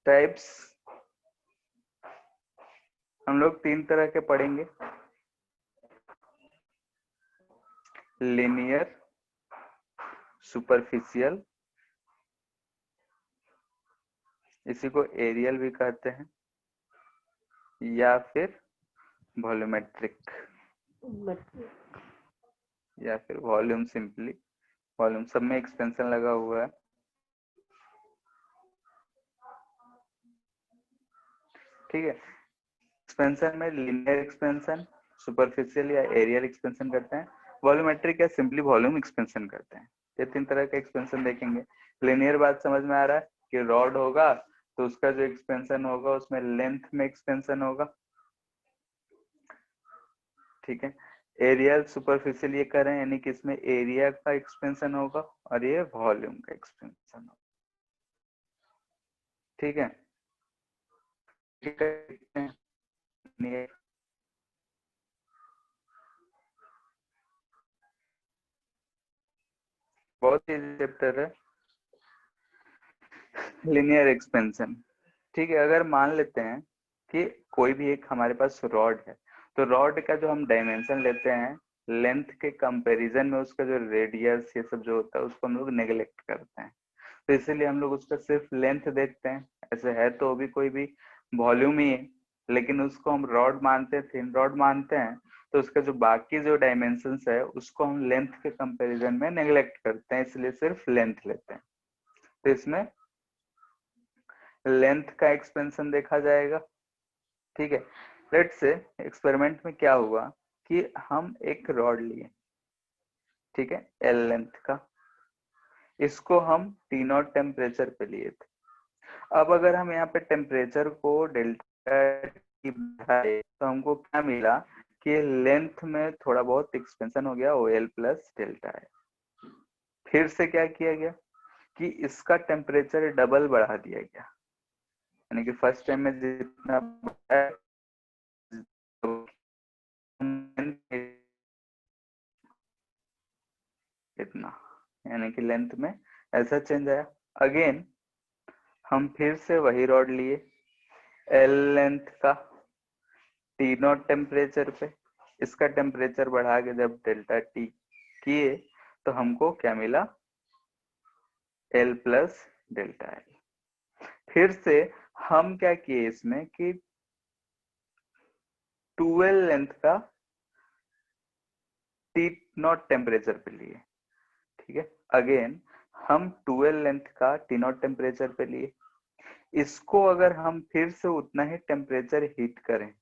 टाइप्स हम लोग 3 तरह के पढ़ेंगे, लिनियर, सुपरफिशियल, इसी को एरियल भी कहते हैं, या फिर वॉल्यूमेट्रिक, या फिर वॉल्यूम। सिंपली वॉल्यूम, सब में एक्सपेंशन लगा हुआ है। ठीक है, एक्सपेंशन में लिनियर एक्सपेंशन, सुपरफिशियल या एरियल एक्सपेंशन करते हैं, वॉल्यूमेट्रिक या सिंपली वॉल्यूम एक्सपेंशन करते हैं। ये 3 तरह का एक्सपेंशन देखेंगे। लिनियर बात समझ में आ रहा है कि रॉड होगा तो उसका जो एक्सपेंशन होगा उसमें लेंथ में एक्सपेंशन होगा। ठीक है, एरियल सुपरफिशियल ये कर रहे हैं, यानी कि इसमें एरिया का एक्सपेंशन होगा और ये वॉल्यूम का एक्सपेंशन होगा। ठीक है, बहुत ही चैप्टर है लिनियर एक्सपेंशन। ठीक है, अगर मान लेते हैं कि कोई भी एक हमारे पास रॉड है, तो रॉड का जो हम डायमेंशन लेते हैं लेंथ के कंपैरिजन में उसका जो रेडियस ये सब जो होता है उसको हम लोग नेग्लेक्ट करते हैं। तो इसीलिए हम लोग उसका सिर्फ लेंथ देखते हैं। ऐसे है तो भी कोई भी वॉल्यूम ही है, लेकिन उसको हम रॉड मानते हैं, थिन रॉड मानते हैं, तो उसका जो बाकी जो डायमेंशंस है उसको हम लेंथ के कंपैरिजन में नेग्लेक्ट करते हैं, इसलिए सिर्फ लेंथ लेते हैं। तो इसमें लेंथ का एक्सपेंशन देखा जाएगा। ठीक है, लेट से एक्सपेरिमेंट में क्या हुआ कि हम एक रॉड लिए, ठीक है, एल लेंथ का, इसको हम T0 टेम्परेचर पे लिए थे। अब अगर हम यहाँ पे टेम्परेचर को डेल्टा टी बढ़ाए तो हमको क्या मिला कि लेंथ में थोड़ा बहुत एक्सपेंशन हो गया, OL प्लस डेल्टा है। फिर से क्या किया गया कि इसका टेम्परेचर डबल बढ़ा दिया गया, यानी कि फर्स्ट टाइम में जितना इतना, यानी कि लेंथ में ऐसा चेंज आया। अगेन हम फिर से वही रॉड लिए एल लेंथ का T0 टेम्परेचर पे, इसका टेम्परेचर बढ़ा के जब डेल्टा टी किए तो हमको क्या मिला, L प्लस डेल्टा एल। फिर से हम क्या किए इसमें कि 12 लेंथ का T0 टेम्परेचर पे लिए। ठीक है, अगेन हम 12 लेंथ का T0 टेम्परेचर पे लिए, इसको अगर हम फिर से उतना ही टेम्परेचर हीट करें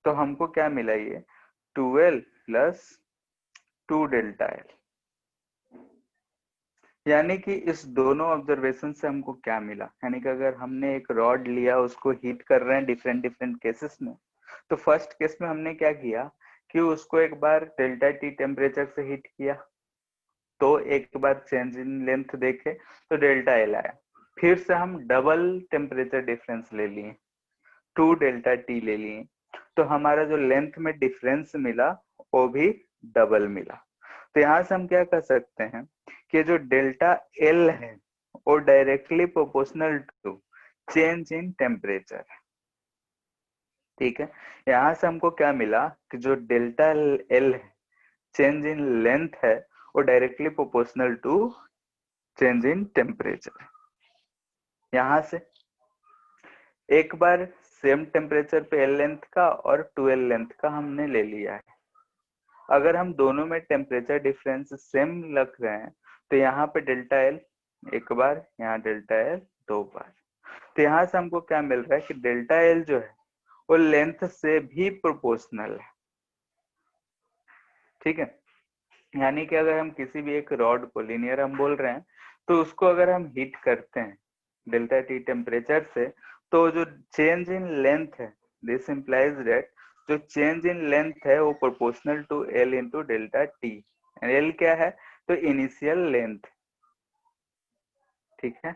तो हमको क्या मिला, ये 12 प्लस 2 डेल्टा एल। यानी कि इस दोनों ऑब्जर्वेशन से हमको क्या मिला, यानी कि अगर हमने एक रॉड लिया उसको हीट कर रहे हैं डिफरेंट डिफरेंट केसेस में, तो फर्स्ट केस में हमने क्या किया कि उसको एक बार डेल्टा टी टेम्परेचर से हीट किया, तो एक बार चेंज इन लेंथ देखे तो डेल्टा एल आया। फिर से हम डबल टेम्परेचर डिफरेंस ले लिए, 2 डेल्टा टी ले लिए, तो हमारा जो लेंथ में डिफरेंस मिला वो भी डबल मिला। तो यहाँ से हम क्या कर सकते हैं कि जो डेल्टा एल है वो directly proportional to change in temperature. ठीक है, यहाँ से हमको क्या मिला कि जो डेल्टा एल है चेंज इन लेंथ है वो directly proportional to change in temperature. यहाँ से एक बार सेम टेम्परेचर पे एल लेंथ का और 12 लेंथ का हमने ले लिया है। अगर हम दोनों में टेम्परेचर डिफरेंस सेम रख रहे हैं तो यहाँ पे डेल्टा एल एक बार, यहाँ डेल्टा एल 2 बार। तो यहाँ से हमको क्या मिल रहा है कि डेल्टा एल जो है वो लेंथ से भी प्रोपोर्शनल है। ठीक है, यानी कि अगर हम किसी भी एक रॉड को लीनियर हम बोल रहे हैं, तो उसको अगर हम हीट करते हैं डेल्टा टी टेम्परेचर से, तो जो चेंज इन लेंथ है, दिस इंप्लाइज दैट जो चेंज इन लेंथ है वो proportional to L into delta T. L क्या है? तो इनिशियल लेंथ, ठीक है।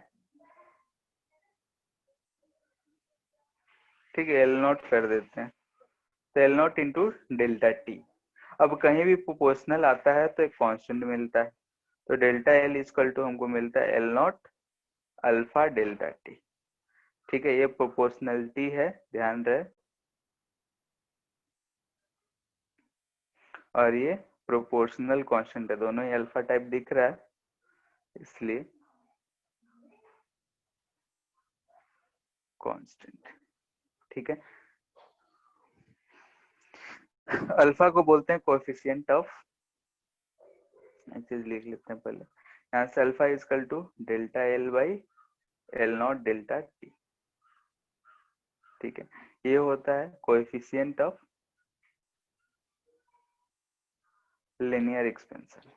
ठीक है, एल नॉट कर देते हैं, तो L not into delta T. अब कहीं भी प्रोपोर्शनल आता है तो एक कांस्टेंट मिलता है, तो डेल्टा एल इक्वल टू हमको मिलता है L not alpha delta T. ठीक है, ये प्रोपोर्शनलिटी है, ध्यान रहे, और ये प्रोपोर्शनल कांस्टेंट है, दोनों ही अल्फा टाइप दिख रहा है, इसलिए कांस्टेंट। ठीक है, अल्फा को बोलते हैं कोएफिशिएंट ऑफ, एक चीज लिख लेते हैं पहले, यहाँ से alpha equal to delta L by L naught delta T. ठीक है, ये होता है कोएफिशिएंट ऑफ लिनियर एक्सपेंशन।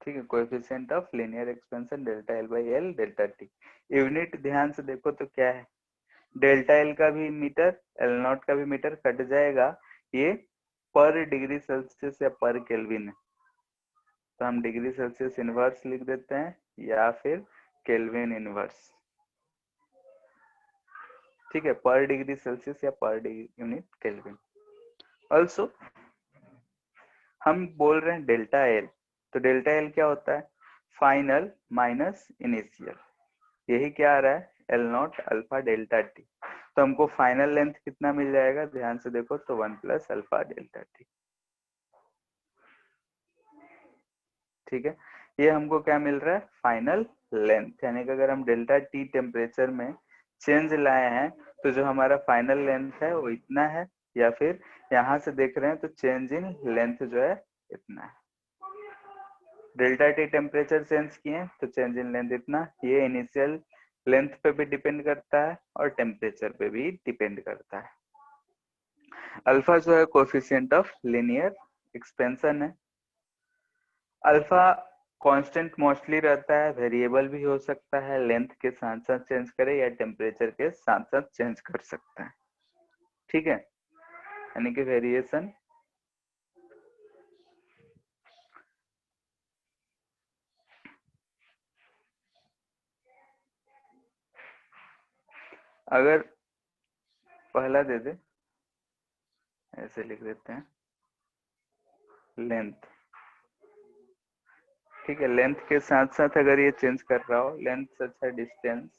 ठीक है, coefficient of linear expansion delta L by L delta T. Unit ध्यान से देखो तो क्या है, डेल्टा एल का भी मीटर, एल नॉट का भी मीटर कट जाएगा, ये पर डिग्री सेल्सियस या पर केल्विन है, तो हम डिग्री सेल्सियस इनवर्स लिख देते हैं या फिर केल्विन इनवर्स। ठीक है, पर डिग्री सेल्सियस या पर डिग्री यूनिट केल्विन। ऑल्सो हम बोल रहे हैं डेल्टा एल, तो डेल्टा एल क्या होता है? फाइनल माइनस इनिशियल, यही क्या आ रहा है? L not alpha delta T. तो हमको फाइनल लेंथ कितना मिल जाएगा, ध्यान से देखो तो 1 प्लस अल्फा डेल्टा टी। ठीक है, ये हमको क्या मिल रहा है? फाइनल लेंथ, यानी कि अगर हम डेल्टा टी टेम्परेचर में चेंज लाए हैं तो जो हमारा फाइनल लेंथ है वो इतना है, या फिर यहाँ से देख रहे हैं तो चेंज इन लेंथ जो है इतना है। डेल्टा टी टेम्परेचर चेंज किए तो चेंज इन लेंथ इतना, ये इनिशियल लेंथ पे भी डिपेंड करता है और टेम्परेचर पे भी डिपेंड करता है। अल्फा जो है कोएफिशिएंट ऑफ लीनियर एक्सपेंशन है। अल्फा कांस्टेंट मोस्टली रहता है, वेरिएबल भी हो सकता है, लेंथ के साथ साथ चेंज करे या टेम्परेचर के साथ साथ चेंज कर सकता है। ठीक है, यानी कि वेरिएशन अगर पहला दे दे, ऐसे लिख देते हैं लेंथ। ठीक है, लेंथ के साथ साथ अगर ये चेंज कर रहा हो, लेंथ सच है डिस्टेंस,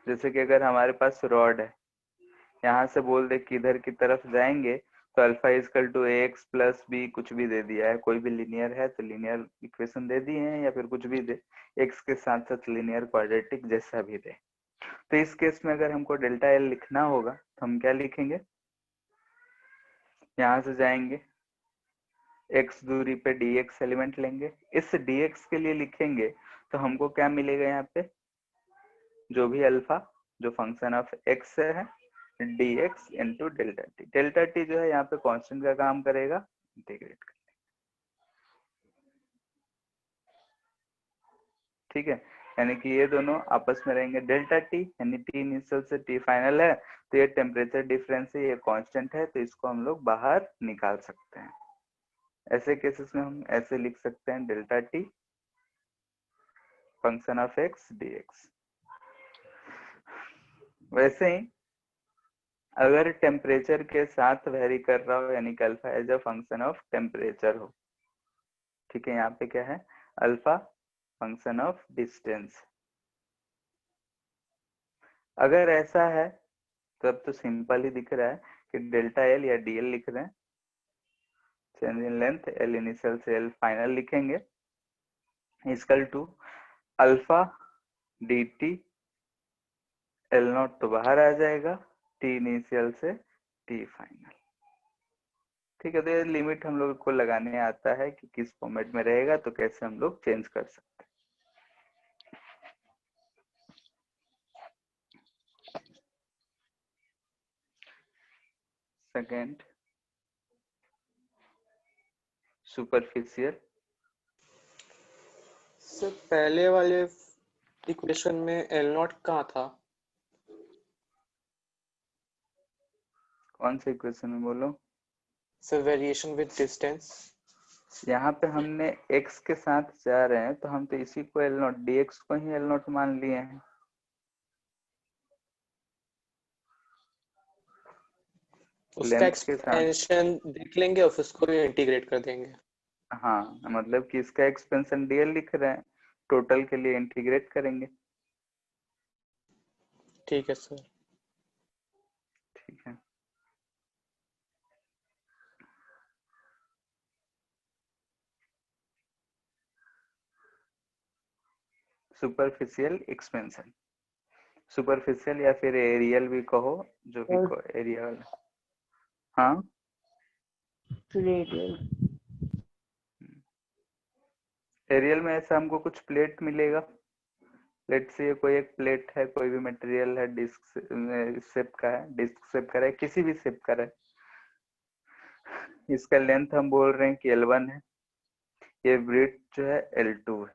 जैसे कि अगर हमारे पास रॉड है, यहाँ से बोल दे कि इधर की तरफ जाएंगे, तो alpha equal to A X plus B कुछ भी दे दिया है, कोई भी लीनियर है तो लीनियर इक्वेशन दे दिए हैं, या फिर कुछ भी दे, एक्स के साथ साथ लीनियर क्वाड्रेटिक जैसा भी दे। तो इस केस में अगर हमको डेल्टा एल लिखना होगा तो हम क्या लिखेंगे, यहाँ से जाएंगे, एक्स दूरी पे dx एलिमेंट लेंगे, इस dx के लिए लिखेंगे तो हमको क्या मिलेगा, यहाँ पे जो भी अल्फा जो फंक्शन ऑफ एक्स है dx into delta T. Delta T जो है यहाँ पे कांस्टेंट का काम करेगा, इंटीग्रेट कर। ठीक है, यानी कि ये दोनों आपस में रहेंगे, डेल्टा टी यानी टी इनिशियल से टी फाइनल है, तो ये टेम्परेचर डिफरेंस है, ये कांस्टेंट है, तो इसको हम लोग बाहर निकाल सकते हैं। ऐसे केसेस में हम ऐसे लिख सकते हैं delta T function of x dx। वैसे ही अगर टेम्परेचर के साथ वेरी कर रहा हो, यानी कि alpha as a function of temperature हो, ठीक है, यहाँ पे क्या है, अल्फा फंक्शन ऑफ डिस्टेंस। अगर ऐसा है तब तो सिंपल ही दिख रहा है कि डेल्टा एल या डीएल लिख रहे हैं, change in length, L initial से एल फाइनल लिखेंगे, equal to alpha D T, L naught तो बाहर आ जाएगा, टी इनिशियल से टी फाइनल। ठीक है, तो ये लिमिट हम लोग को लगाने आता है कि किस फॉर्मेट में रहेगा, तो कैसे हम लोग चेंज कर सकते हैं। Second superficial. सर पहले वाले इक्वेशन में एल नॉट कहाँ था? कौन से इक्वेशन में बोलो? Sir variation with distance. यहाँ पे हमने x के साथ जा रहे हैं तो हम तो इसी को एल नॉट dx को ही एल नॉट मान लिए हैं। उसका लेंथ के साथ, एक्सपेंशन देख लेंगे और फिर उसको इंटीग्रेट कर देंगे। हाँ मतलब कि इसका एक्सपेंशन dl लिख रहे हैं, टोटल के लिए इंटीग्रेट करेंगे। ठीक है सर। ठीक है, सुपरफिशियल एक्सपेंशन, सुपरफिशियल या फिर एरियल भी कहो, जो भी कहो, एरिया वाला। हाँ रेडियल। एरियल में ऐसा हमको कुछ प्लेट मिलेगा। प्लेट से कोई एक प्लेट है, कोई भी मटेरियल है, डिस्क शेप का है, डिस्क शेप का है, किसी भी शेप का है। इसका लेंथ हम बोल रहे हैं कि L1 है, ये ब्रेथ जो है L2 है।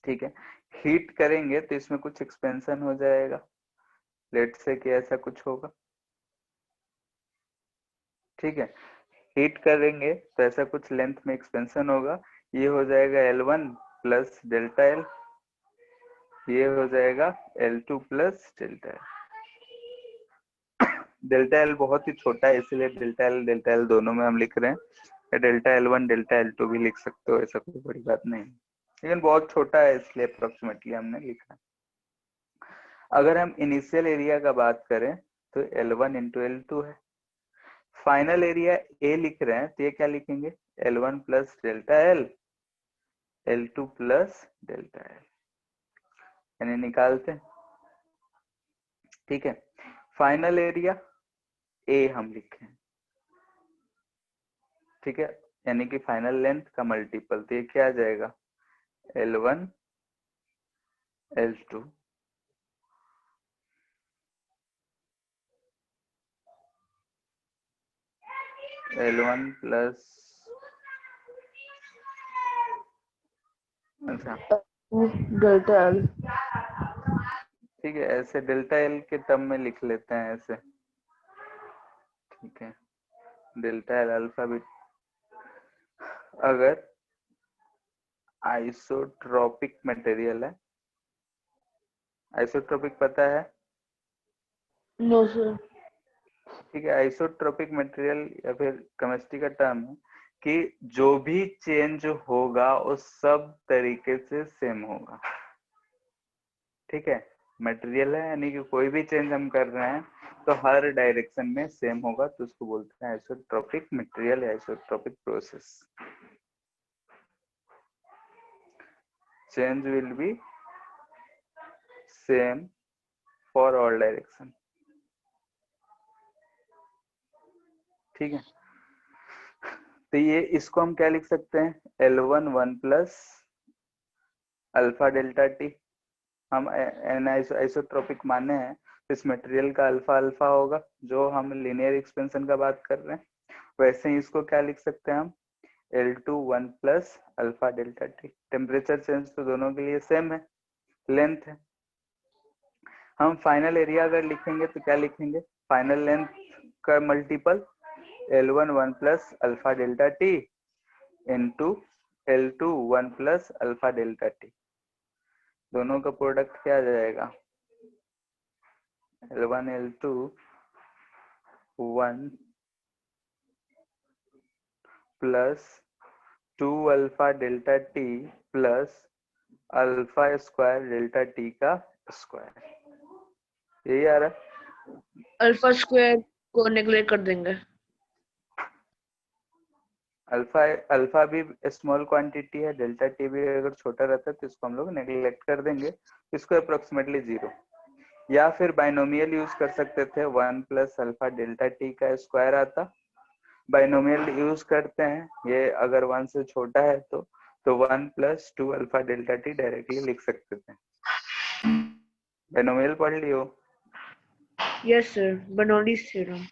ठीक है, हीट करेंगे तो इसमें कुछ एक्सपेंशन हो जाएगा, लेट से कि ऐसा कुछ होगा। ठीक है, हीट करेंगे तो ऐसा कुछ लेंथ में एक्सपेंशन होगा, ये हो जाएगा L1 प्लस डेल्टा एल, ये हो जाएगा L2 plus delta L. Delta L बहुत ही छोटा है इसलिए डेल्टा एल दोनों में हम लिख रहे हैं। डेल्टा L1 डेल्टा L2 भी लिख सकते हो, ऐसा कोई बड़ी बात नहीं, लेकिन बहुत छोटा है इसलिए अप्रोक्सीमेटली हमने लिखा। अगर हम इनिशियल एरिया का बात करें तो L1 इंटू L2 है। फाइनल एरिया A लिख रहे हैं तो ये क्या लिखेंगे? L1 plus delta L, L2 plus delta L, यानी निकालते हैं। ठीक है, फाइनल एरिया A हम लिखे हैं। ठीक है, यानी कि फाइनल लेंथ का मल्टीपल, तो ये क्या आ जाएगा? L1 L2 L1 प्लस, अच्छा डेल्टा एल। ठीक है, ऐसे डेल्टा एल के टर्म में लिख लेते हैं ऐसे। ठीक है, डेल्टा एल अल्फा भी। अगर आइसोट्रोपिक मटेरियल है, आइसोट्रोपिक पता है? No sir. ठीक है, आइसोट्रोपिक मटेरियल या फिर केमिस्ट्री का टर्म है कि जो भी चेंज होगा वो सब तरीके से सेम होगा। ठीक है, मटेरियल है यानी कि कोई भी चेंज हम कर रहे हैं तो हर डायरेक्शन में सेम होगा, तो उसको बोलते हैं आइसोट्रोपिक मटेरियल या isotropic process. Change will be same for all direction. ठीक है, तो ये इसको हम क्या लिख सकते हैं? L1 1 plus alpha delta T. हम आइसोट्रोपिक माने हैं तो इस मटेरियल का अल्फा अल्फा होगा, जो हम लीनियर एक्सपेंशन का बात कर रहे हैं। वैसे ही इसको क्या लिख सकते हैं हम? L2 1 plus alpha delta T. Temperature change तो दोनों के लिए सेम है, लेंथ है। हम फाइनल एरिया अगर लिखेंगे तो क्या लिखेंगे? फाइनल लेंथ का multiple L1 1 plus alpha delta T into L2 1 plus alpha delta T. दोनों का प्रोडक्ट क्या आ जाएगा? L1 L2 1 plus 2 alpha delta T plus alpha square delta t का स्क्वायर। यही आ रहा है। अल्फा स्क्वायर को नेग्लेक्ट कर देंगे। अल्फा अल्फा भी स्मॉल क्वांटिटी है, डेल्टा टी भी अगर छोटा रहता है तो इसको हम लोग नेग्लेक्ट कर देंगे, इसको अप्रोक्सीमेटली 0। या फिर बाइनोमियल यूज कर सकते थे, 1 प्लस अल्फा डेल्टा टी का स्क्वायर आता। बाइनोमियल यूज करते हैं, ये अगर 1 से छोटा है तो 1 plus 2 alpha delta T directly लिख सकते थे। बाइनोमियल पढ़ लियो। Yes sir, Bernoulli's theorem.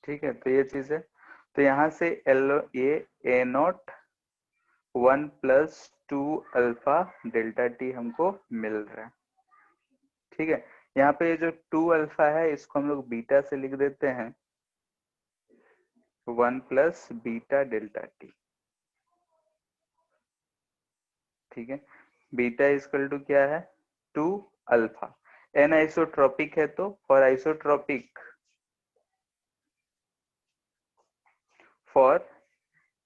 ठीक है, तो ये चीज है। तो यहाँ से एल ये A naught 1 plus 2 alpha delta T हमको मिल रहा है। ठीक है, यहाँ पे ये जो 2 अल्फा है इसको हम लोग बीटा से लिख देते हैं 1 प्लस बीटा डेल्टा टी। ठीक है, बीटा इक्वल टू क्या है 2 अल्फा। एन आइसोट्रोपिक है तो फॉर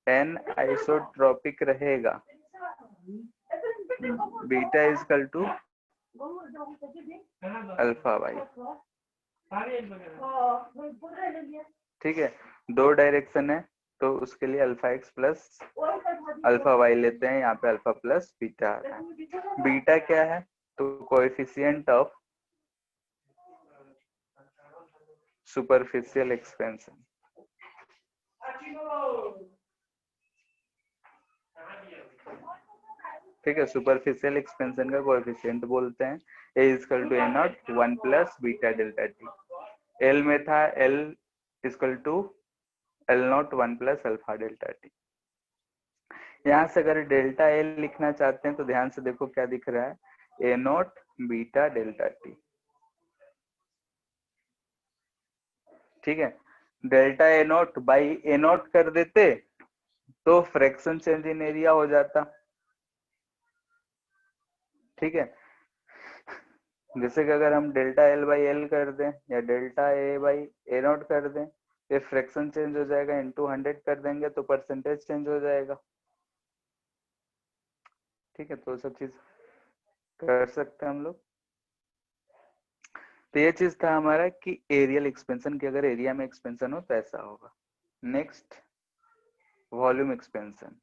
एन आइसोट्रोपिक रहेगा beta equal to alpha Y. ठीक है, दो डायरेक्शन है तो उसके लिए alpha X plus alpha Y लेते हैं, यहाँ पे अल्फा प्लस बीटा आ रहा है। बीटा क्या है तो कोएफिशिएंट ऑफ सुपरफिशियल एक्सपेंशन। ठीक है, सुपरफिशियल एक्सपेंशन का कोएफिशिएंट बोलते हैं A equal to A naught 1 plus beta delta T. L में था L equal to L naught 1 plus alpha delta T. यहाँ से अगर डेल्टा एल लिखना चाहते हैं तो ध्यान से देखो क्या दिख रहा है ए नॉट बीटा डेल्टा टी। ठीक है, delta A not by A not कर देते तो फ्रैक्शन चेंज इन एरिया हो जाता। ठीक है, जैसे कि अगर हम डेल्टा एल बाई एल कर दें या delta A by A not कर दें, ये फ्रैक्शन चेंज हो जाएगा, इनटू 100 कर देंगे तो परसेंटेज चेंज हो जाएगा। ठीक है, तो सब चीज कर सकते हैं हम लोग। तो ये चीज था हमारा कि एरियल एक्सपेंशन की अगर एरिया में एक्सपेंशन हो तो ऐसा होगा। Next volume expansion.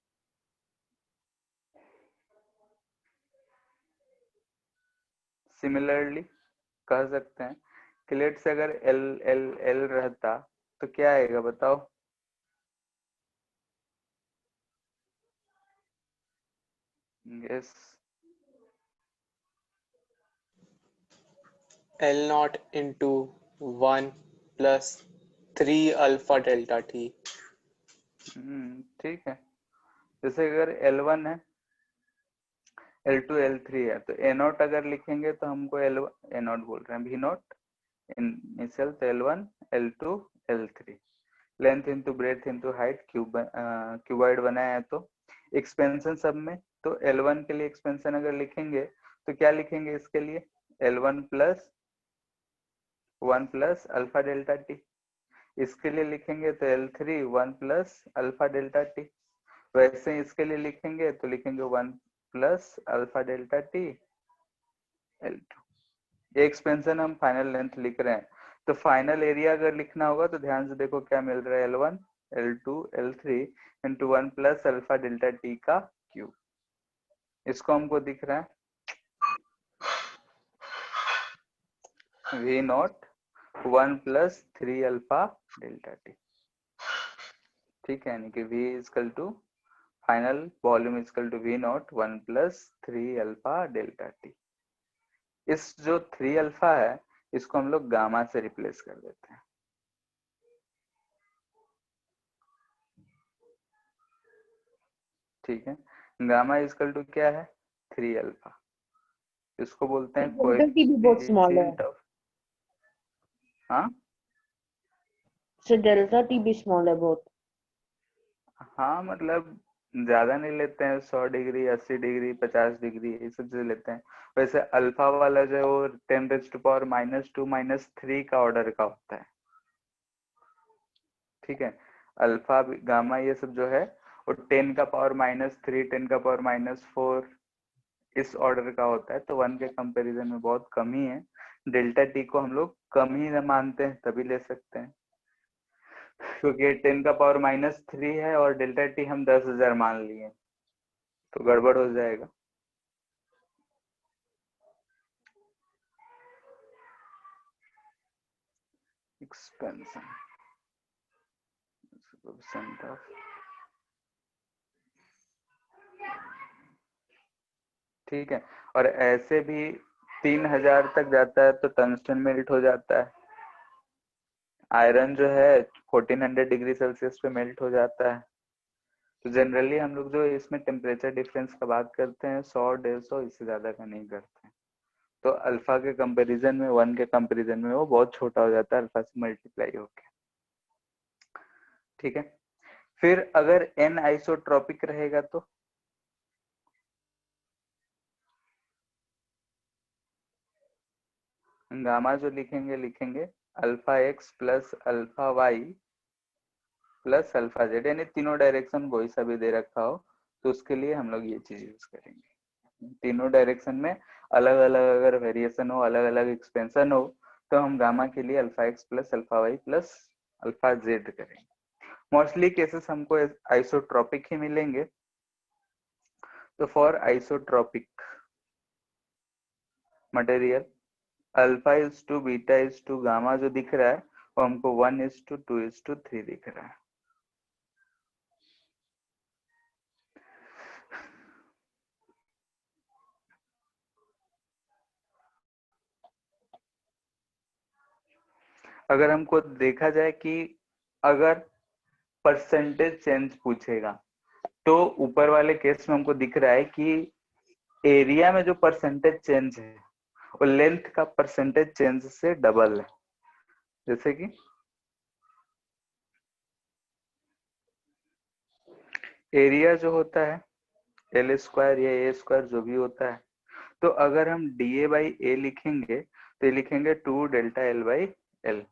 सिमिलरली कह सकते हैं कि लेट से अगर एल एल एल रहता तो क्या आएगा बताओ। Yes, L naught into 1 plus 3 alpha delta t। ठीक है, जैसे अगर L1 है L2 L3 है तो ए नॉट अगर लिखेंगे तो हमको ए नॉट बोल रहे हैं भी नॉट इनिशियल तो L1 L2 L3 length into breadth into height cuboid बनाया है। तो एक्सपेंशन सब में तो L1 के लिए एक्सपेंशन अगर लिखेंगे तो क्या लिखेंगे इसके लिए L1 plus 1 plus alpha delta T. इसके लिए लिखेंगे तो L3 1 plus alpha delta T. वैसे ही इसके लिए लिखेंगे तो लिखेंगे 1 plus alpha delta T L2। ये एक्सपेंशन हम फाइनल लेंथ लिख रहे हैं। तो फाइनल एरिया अगर लिखना होगा तो ध्यान से देखो क्या मिल रहा है L1 L2 L3 into 1 plus alpha delta t का क्यूब। इसको हमको दिख रहा है V naught 1 plus 3 alpha delta T. ठीक है, यानी कि V equal to final volume equal to V naught 1 plus 3 alpha delta t. इस जो 3 अल्फा है इसको हम लोग गामा से रिप्लेस कर देते हैं। ठीक है, गामा इक्वल टू क्या है 3 अल्फा। इसको बोलते हैं डेल्टा टी भी बहुत स्मॉल है। Coefficient of. हाँ सो डेल्टा टी भी स्मॉल है बहुत। हाँ, मतलब ज्यादा नहीं लेते हैं, 100 डिग्री 80 डिग्री 50 डिग्री ये सब चीज लेते हैं। वैसे अल्फा वाला जो है वो 10⁻⁻2 -3 का ऑर्डर का होता है। ठीक है, अल्फा गामा ये सब जो है वो 10⁻⁻3 10⁻⁻4 इस ऑर्डर का होता है। तो 1 के कंपैरिजन में बहुत कम ही है। डेल्टा टी को हम लोग कम ही मानते हैं तभी ले सकते हैं, क्योंकि 10⁻⁻3 है और डेल्टा टी हम 10,000 मान लिए तो गड़बड़ हो जाएगा। एक्सपेंशन ठीक है, और ऐसे भी 3,000 तक जाता है तो टंगस्टन मेल्ट हो जाता है। आयरन जो है 1400 डिग्री सेल्सियस पे मेल्ट हो जाता है। तो जनरली हम लोग जो इसमें टेम्परेचर डिफरेंस का बात करते हैं 100-150, इससे ज्यादा का नहीं करते हैं। तो अल्फा के कंपैरिजन में 1 के कंपैरिजन में वो बहुत छोटा हो जाता है अल्फा से मल्टीप्लाई होके। ठीक है, फिर अगर n आइसोट्रोपिक रहेगा तो गामा जो लिखेंगे alpha x plus alpha y plus alpha z, यानी तीनों डायरेक्शन कोई सा भी दे रखा हो तो उसके लिए हम लोग ये चीज यूज करेंगे। तीनों डायरेक्शन में अलग अलग अगर वेरिएशन हो, अलग अलग एक्सपेंशन हो, तो हम गामा के लिए alpha x plus alpha y plus alpha z करेंगे। मोस्टली केसेस हमको आइसोट्रोपिक ही मिलेंगे। तो for isotropic material alpha is to beta is to gamma जो दिख रहा है वो हमको 1:2:3 दिख रहा है। अगर हमको देखा जाए कि अगर परसेंटेज चेंज पूछेगा तो ऊपर वाले केस में हमको दिख रहा है कि एरिया में जो परसेंटेज चेंज है वो लेंथ का परसेंटेज चेंज से डबल है। जैसे कि एरिया जो होता है एल स्क्वायर या ए स्क्वायर जो भी होता है, तो अगर हम डी ए बाई ए लिखेंगे तो ये लिखेंगे 2 डेल्टा एल बाई एल।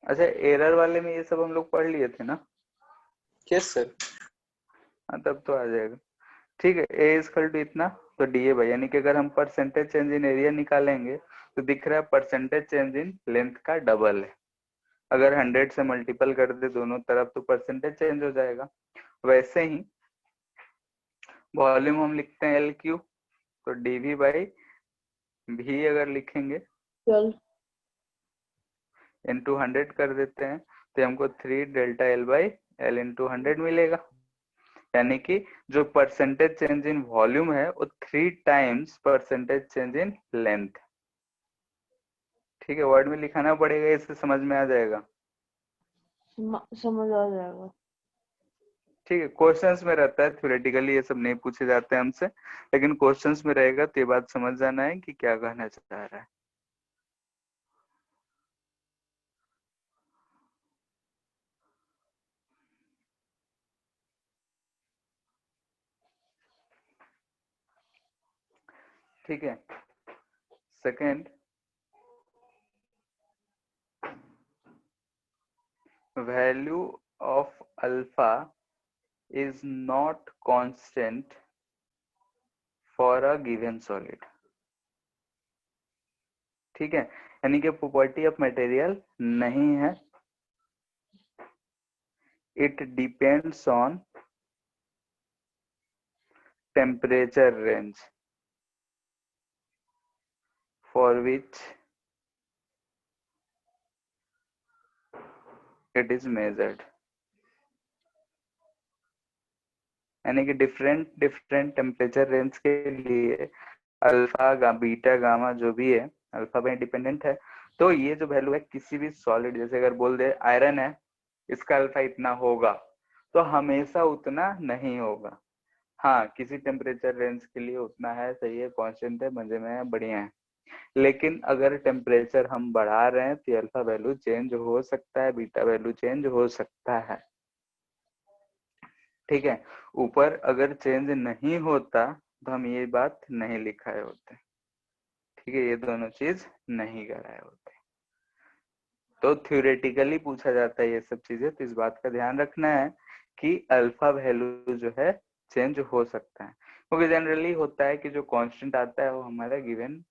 अच्छा, एरर वाले में ये सब हम लोग पढ़ लिए थे ना? Yes sir. हाँ, तब तो आ जाएगा। ठीक है, ए इजकल टू इतना, तो डी ए बाई, यानी कि अगर हम परसेंटेज चेंज इन एरिया निकालेंगे तो दिख रहा है परसेंटेज चेंज इन लेंथ का डबल है। अगर 100 से मल्टीपल कर दे दोनों तरफ तो परसेंटेज चेंज हो जाएगा। वैसे ही वॉल्यूम हम लिखते हैं एल क्यू, तो डीवी बाई भी अगर लिखेंगे 12 इंटू 100 कर देते हैं तो हमको 3 delta L by L into 100 मिलेगा। यानी कि जो परसेंटेज चेंज इन वॉल्यूम है वो 3 times percentage change in length. ठीक है, वर्ड में लिखाना पड़ेगा, इससे समझ में आ जाएगा। समझ आ जाएगा। ठीक है, क्वेश्चंस में रहता है, थ्योरेटिकली ये सब नहीं पूछे जाते हमसे, लेकिन क्वेश्चंस में रहेगा तो ये बात समझ जाना है कि क्या कहना चाह रहा है। ठीक है, second, value of alpha is not constant for a given solid। ठीक है, यानी कि प्रॉपर्टी ऑफ मटेरियल नहीं है, it depends on temperature range for which it is measured. यानी कि डिफरेंट डिफरेंट टेम्परेचर रेंज के लिए अल्फा बीटा गामा जो भी है अल्फा पे डिपेंडेंट है। तो ये जो वैल्यू है किसी भी सॉलिड, जैसे अगर बोल दे आयरन है इसका अल्फा इतना होगा, तो हमेशा उतना नहीं होगा। हाँ, किसी टेम्परेचर रेंज के लिए उतना है, सही है, कांस्टेंट है, मजे में है, बढ़िया है। लेकिन अगर टेम्परेचर हम बढ़ा रहे हैं तो अल्फा वैल्यू चेंज हो सकता है, बीटा वैल्यू चेंज हो सकता है। ठीक है, ऊपर अगर चेंज नहीं होता तो हम ये बात नहीं लिखाए होते। ठीक है, ये दोनों चीज नहीं कराए होते। तो थ्योरेटिकली पूछा जाता है ये सब चीजें, तो इस बात का ध्यान रखना है कि अल्फा वैल्यू जो है चेंज हो सकता है, क्योंकि जनरली होता है कि जो कांस्टेंट आता है वो हमारा गिवन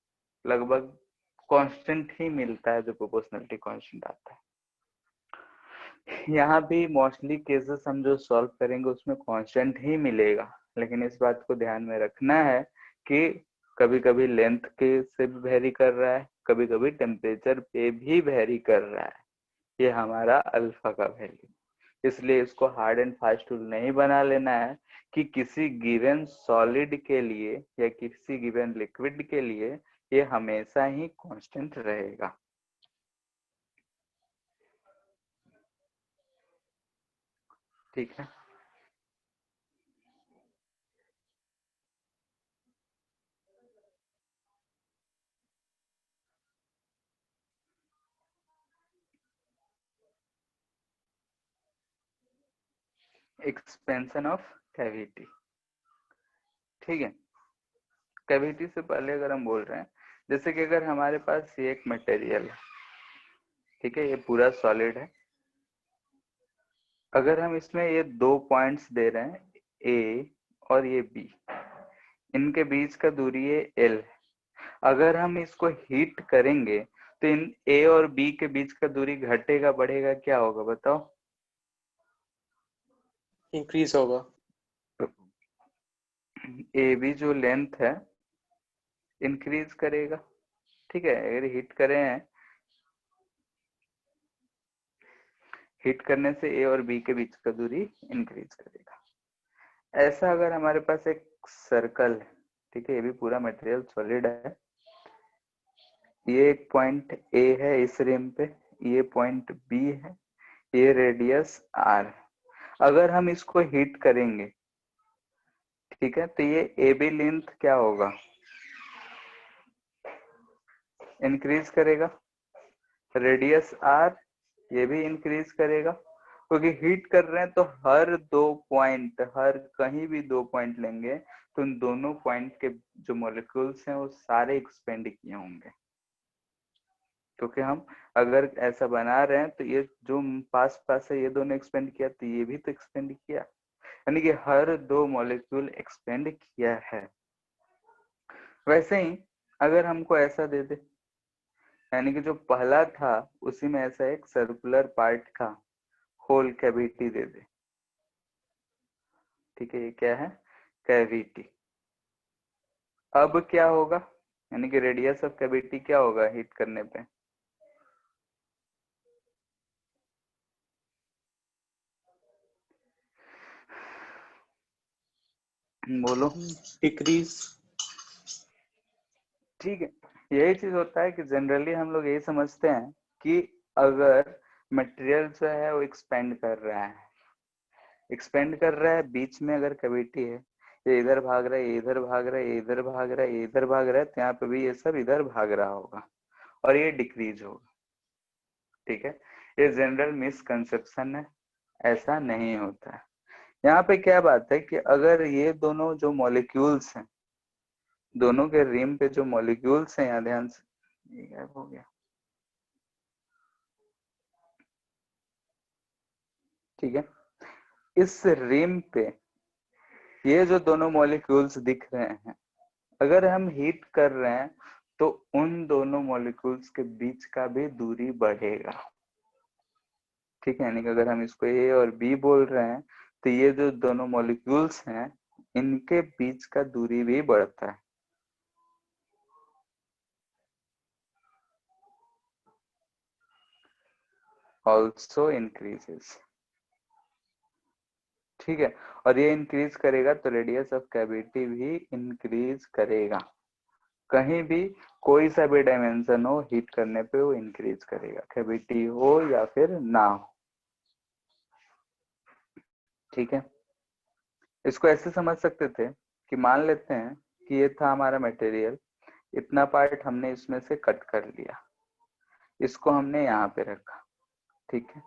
लगभग कांस्टेंट ही मिलता है, जो प्रोपोर्शनलिटी कांस्टेंट आता है। यहाँ भी मोस्टली केसेस हम जो सॉल्व करेंगे उसमें कांस्टेंट ही मिलेगा, लेकिन इस बात को ध्यान में रखना है कि कभी कभी लेंथ के से भी वेरी कर रहा है, कभी कभी टेम्परेचर पे भी वेरी कर रहा है, ये हमारा अल्फा का वैल्यू। इसलिए इसको हार्ड एंड फास्ट रूल नहीं बना लेना है कि किसी गिवन सॉलिड के लिए या किसी गिवन लिक्विड के लिए ये हमेशा ही कांस्टेंट रहेगा। ठीक है। Expansion of cavity. ठीक है, कैविटी से पहले अगर हम बोल रहे हैं, जैसे कि अगर हमारे पास ये एक मटेरियल है, ठीक है, ये पूरा सॉलिड है, अगर हम इसमें ये दो पॉइंट्स दे रहे हैं, ए और ये बी, इनके बीच का दूरी है एल। अगर हम इसको हीट करेंगे तो इन ए और बी के बीच का दूरी घटेगा बढ़ेगा, क्या होगा बताओ? इंक्रीज होगा। ए बी जो लेंथ है इंक्रीज करेगा। ठीक है, अगर हीट करें हैं, हीट करने से ए और बी के बीच का दूरी इंक्रीज करेगा। ऐसा अगर हमारे पास एक सर्कल है, ठीक है, ये भी पूरा मटेरियल सॉलिड है, ये एक पॉइंट ए है इस रिम पे, ये पॉइंट बी है, ये रेडियस आर। अगर हम इसको हीट करेंगे, ठीक है, तो ये ए बी लेंथ क्या होगा? इंक्रीज करेगा। रेडियस आर ये भी इंक्रीज करेगा, क्योंकि हीट कर रहे हैं तो हर दो पॉइंट, हर कहीं भी दो पॉइंट लेंगे तो उन दोनों पॉइंट के जो मॉलिक्यूल्स हैं वो सारे एक्सपेंड किए होंगे। क्योंकि हम अगर ऐसा बना रहे हैं तो ये जो पास पास है ये दोनों एक्सपेंड किया, तो ये भी तो एक्सपेंड किया, यानी कि हर दो मॉलिक्यूल एक्सपेंड किया है। वैसे ही अगर हमको ऐसा दे दे, यानी कि जो पहला था उसी में ऐसा एक सर्कुलर पार्ट का होल कैविटी दे दे, ठीक है, ये क्या है? कैविटी। अब क्या होगा, यानी कि रेडियस ऑफ कैविटी क्या होगा हीट करने पे? बोलो। डिक्रीज। ठीक है, यही चीज होता है कि जनरली हम लोग यही समझते हैं कि अगर मटेरियल जो है वो एक्सपेंड कर रहा है, एक्सपेंड कर रहा है, बीच में अगर कैविटी है, ये इधर भाग रहा है, ये इधर भाग रहा है, ये इधर भाग रहा है, ये इधर भाग रहा है, तो यहाँ पे भी ये सब इधर भाग रहा होगा और ये डिक्रीज होगा। ठीक है, ये जनरल मिसकंसेप्शन है, ऐसा नहीं होता है। यहाँ पे क्या बात है कि अगर ये दोनों जो मॉलिक्यूल्स हैं, दोनों के रिम पे जो मॉलिक्यूल्स हैं, यहाँ ध्यान से, ये गायब हो गया, ठीक है, इस रिम पे ये जो दोनों मॉलिक्यूल्स दिख रहे हैं, अगर हम हीट कर रहे हैं तो उन दोनों मॉलिक्यूल्स के बीच का भी दूरी बढ़ेगा। ठीक है, यानी कि अगर हम इसको ए और बी बोल रहे हैं तो ये जो दोनों मॉलिक्यूल्स हैं इनके बीच का दूरी भी बढ़ता है। Also increases. ठीक है, और ये इंक्रीज करेगा तो रेडियस ऑफ कैविटी भी इंक्रीज करेगा। कहीं भी कोई सा भी डायमेंशन हो, हीट करने पे वो इंक्रीज करेगा, कैविटी हो या फिर ना हो। ठीक है, इसको ऐसे समझ सकते थे कि मान लेते हैं कि ये था हमारा मटेरियल, इतना पार्ट हमने इसमें से कट कर लिया, इसको हमने यहाँ पे रखा, ठीक है,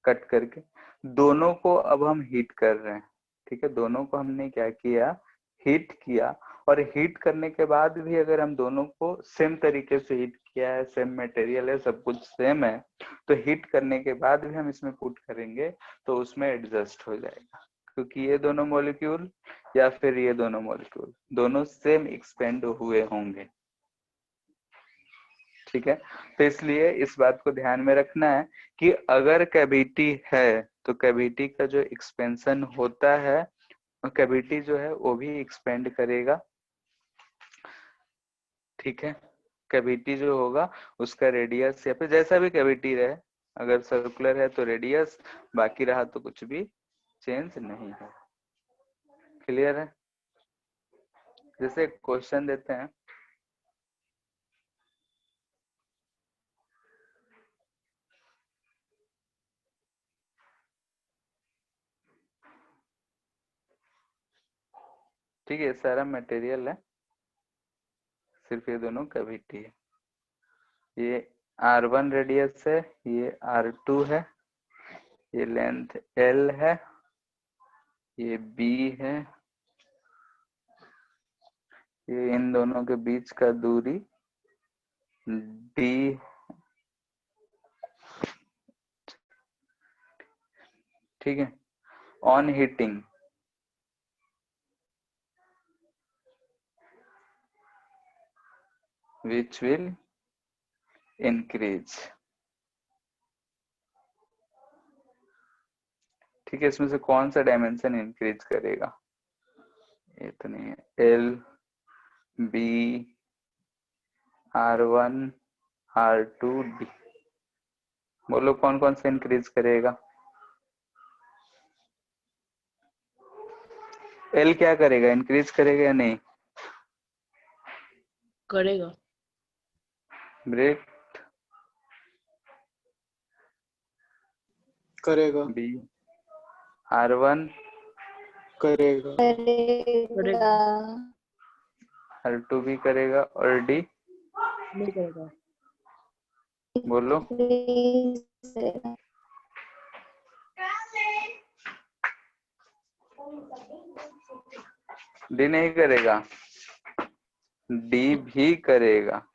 कट करके दोनों को अब हम हीट कर रहे हैं। ठीक है, दोनों को हमने क्या किया? हीट किया। और हीट करने के बाद भी अगर हम दोनों को सेम तरीके से हीट किया है, सेम मटेरियल है, सब कुछ सेम है, तो हीट करने के बाद भी हम इसमें पुट करेंगे तो उसमें एडजस्ट हो जाएगा, क्योंकि ये दोनों मॉलिक्यूल या फिर ये दोनों मॉलिक्यूल दोनों सेम एक्सपेंड हुए होंगे। ठीक है, तो इसलिए इस बात को ध्यान में रखना है कि अगर कैविटी है तो कैविटी का जो एक्सपेंशन होता है, कैविटी जो है वो भी एक्सपेंड करेगा। ठीक है, कैविटी जो होगा उसका रेडियस या फिर जैसा भी कैविटी रहे, अगर सर्कुलर है तो रेडियस, बाकी रहा तो कुछ भी चेंज नहीं है। क्लियर है? जैसे क्वेश्चन देते हैं, ठीक है, सारा मटेरियल है, सिर्फ ये दोनों कैविटी है। ये R1 रेडियस है, ये R2 है, ये लेंथ L है, ये B है, ये इन दोनों के बीच का दूरी D। ठीक है, on heating which will increase। ठीक है, इसमें से कौन सा डायमेंशन इंक्रीज करेगा? ये तो नहीं है, L B R1 R2 D, बोलो कौन कौन सा इंक्रीज करेगा? L क्या करेगा, इंक्रीज करेगा या नहीं? करेगा। ब्रेक करेगा। B R1 करेगा। करेगा। R2 भी करेगा और D नहीं करेगा। बोलो। D नहीं करेगा, D भी करेगा।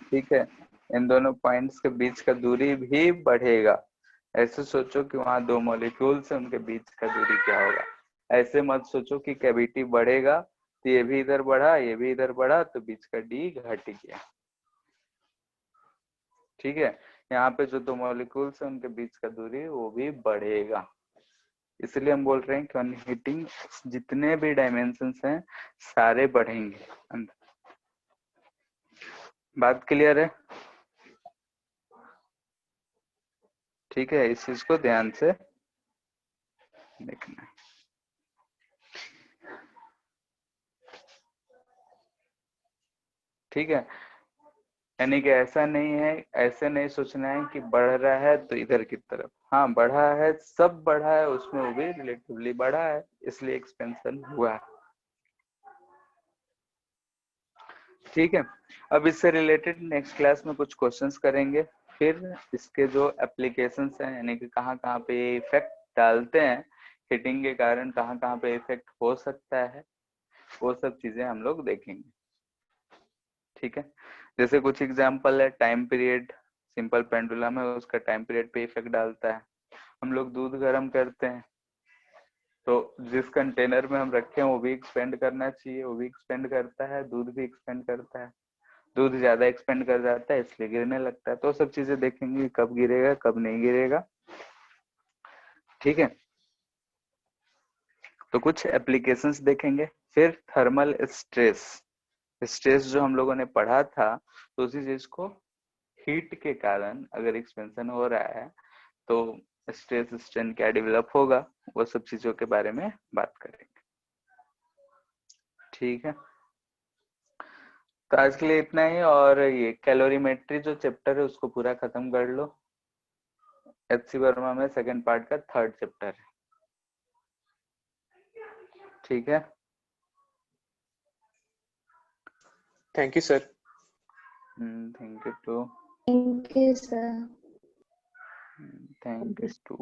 ठीक है, इन दोनों पॉइंट्स के बीच का दूरी भी बढ़ेगा। ऐसे सोचो कि वहां दो मॉलिक्यूल्स है, उनके बीच का दूरी क्या होगा। ऐसे मत सोचो कि कैविटी बढ़ेगा तो ये भी इधर बढ़ा, ये भी इधर बढ़ा, तो बीच का डी घट गया। ठीक है, यहाँ पे जो दो मॉलिक्यूल्स है उनके बीच का दूरी वो भी बढ़ेगा। इसलिए हम बोल रहे हैं कि ऑन हीटिंग जितने भी डायमेंशंस हैं सारे बढ़ेंगे अंदर। बात क्लियर है? ठीक है, इस चीज को ध्यान से देखना है। ठीक है, यानी कि ऐसा नहीं है, ऐसे नहीं सोचना है कि बढ़ रहा है तो इधर की तरफ। हाँ बढ़ा है, सब बढ़ा है, उसमें वो भी रिलेटिवली बढ़ा है, इसलिए एक्सपेंशन हुआ है। ठीक है, अब इससे रिलेटेड नेक्स्ट क्लास में कुछ क्वेश्चंस करेंगे, फिर इसके जो एप्लीकेशंस हैं, यानी कि कहाँ कहाँ पे ये इफेक्ट डालते हैं हीटिंग के कारण, कहाँ कहाँ पे इफेक्ट हो सकता है, वो सब चीजें हम लोग देखेंगे। ठीक है, जैसे कुछ एग्जांपल है, टाइम पीरियड, सिंपल पेंडुलम है, उसका टाइम पीरियड पे इफेक्ट डालता है। हम लोग दूध गर्म करते हैं तो जिस कंटेनर में हम रखे हैं वो भी एक्सपेंड करना चाहिए, वो भी एक्सपेंड करता है, दूध भी एक्सपेंड करता है। दूध ज्यादा एक्सपेंड कर जाता है इसलिए गिरने लगता है। तो सब चीजें देखेंगे, कब गिरेगा कब नहीं गिरेगा। ठीक है, तो कुछ एप्लीकेशंस देखेंगे, फिर थर्मल स्ट्रेस। स्ट्रेस जो हम लोगों ने पढ़ा था, तो उसी चीज को हीट के कारण अगर एक्सपेंशन हो रहा है तो स्ट्रेस स्ट्रेन क्या डेवलप होगा, वो सब चीजों के बारे में बात करेंगे। ठीक है, तो आज के लिए इतना ही। और ये कैलोरीमेट्री जो चैप्टर है उसको पूरा खत्म कर लो। एचसी वर्मा में सेकंड पार्ट का थर्ड चैप्टर है। ठीक है, thank you sir. Thank you too. Thank you, sir. Thank you to.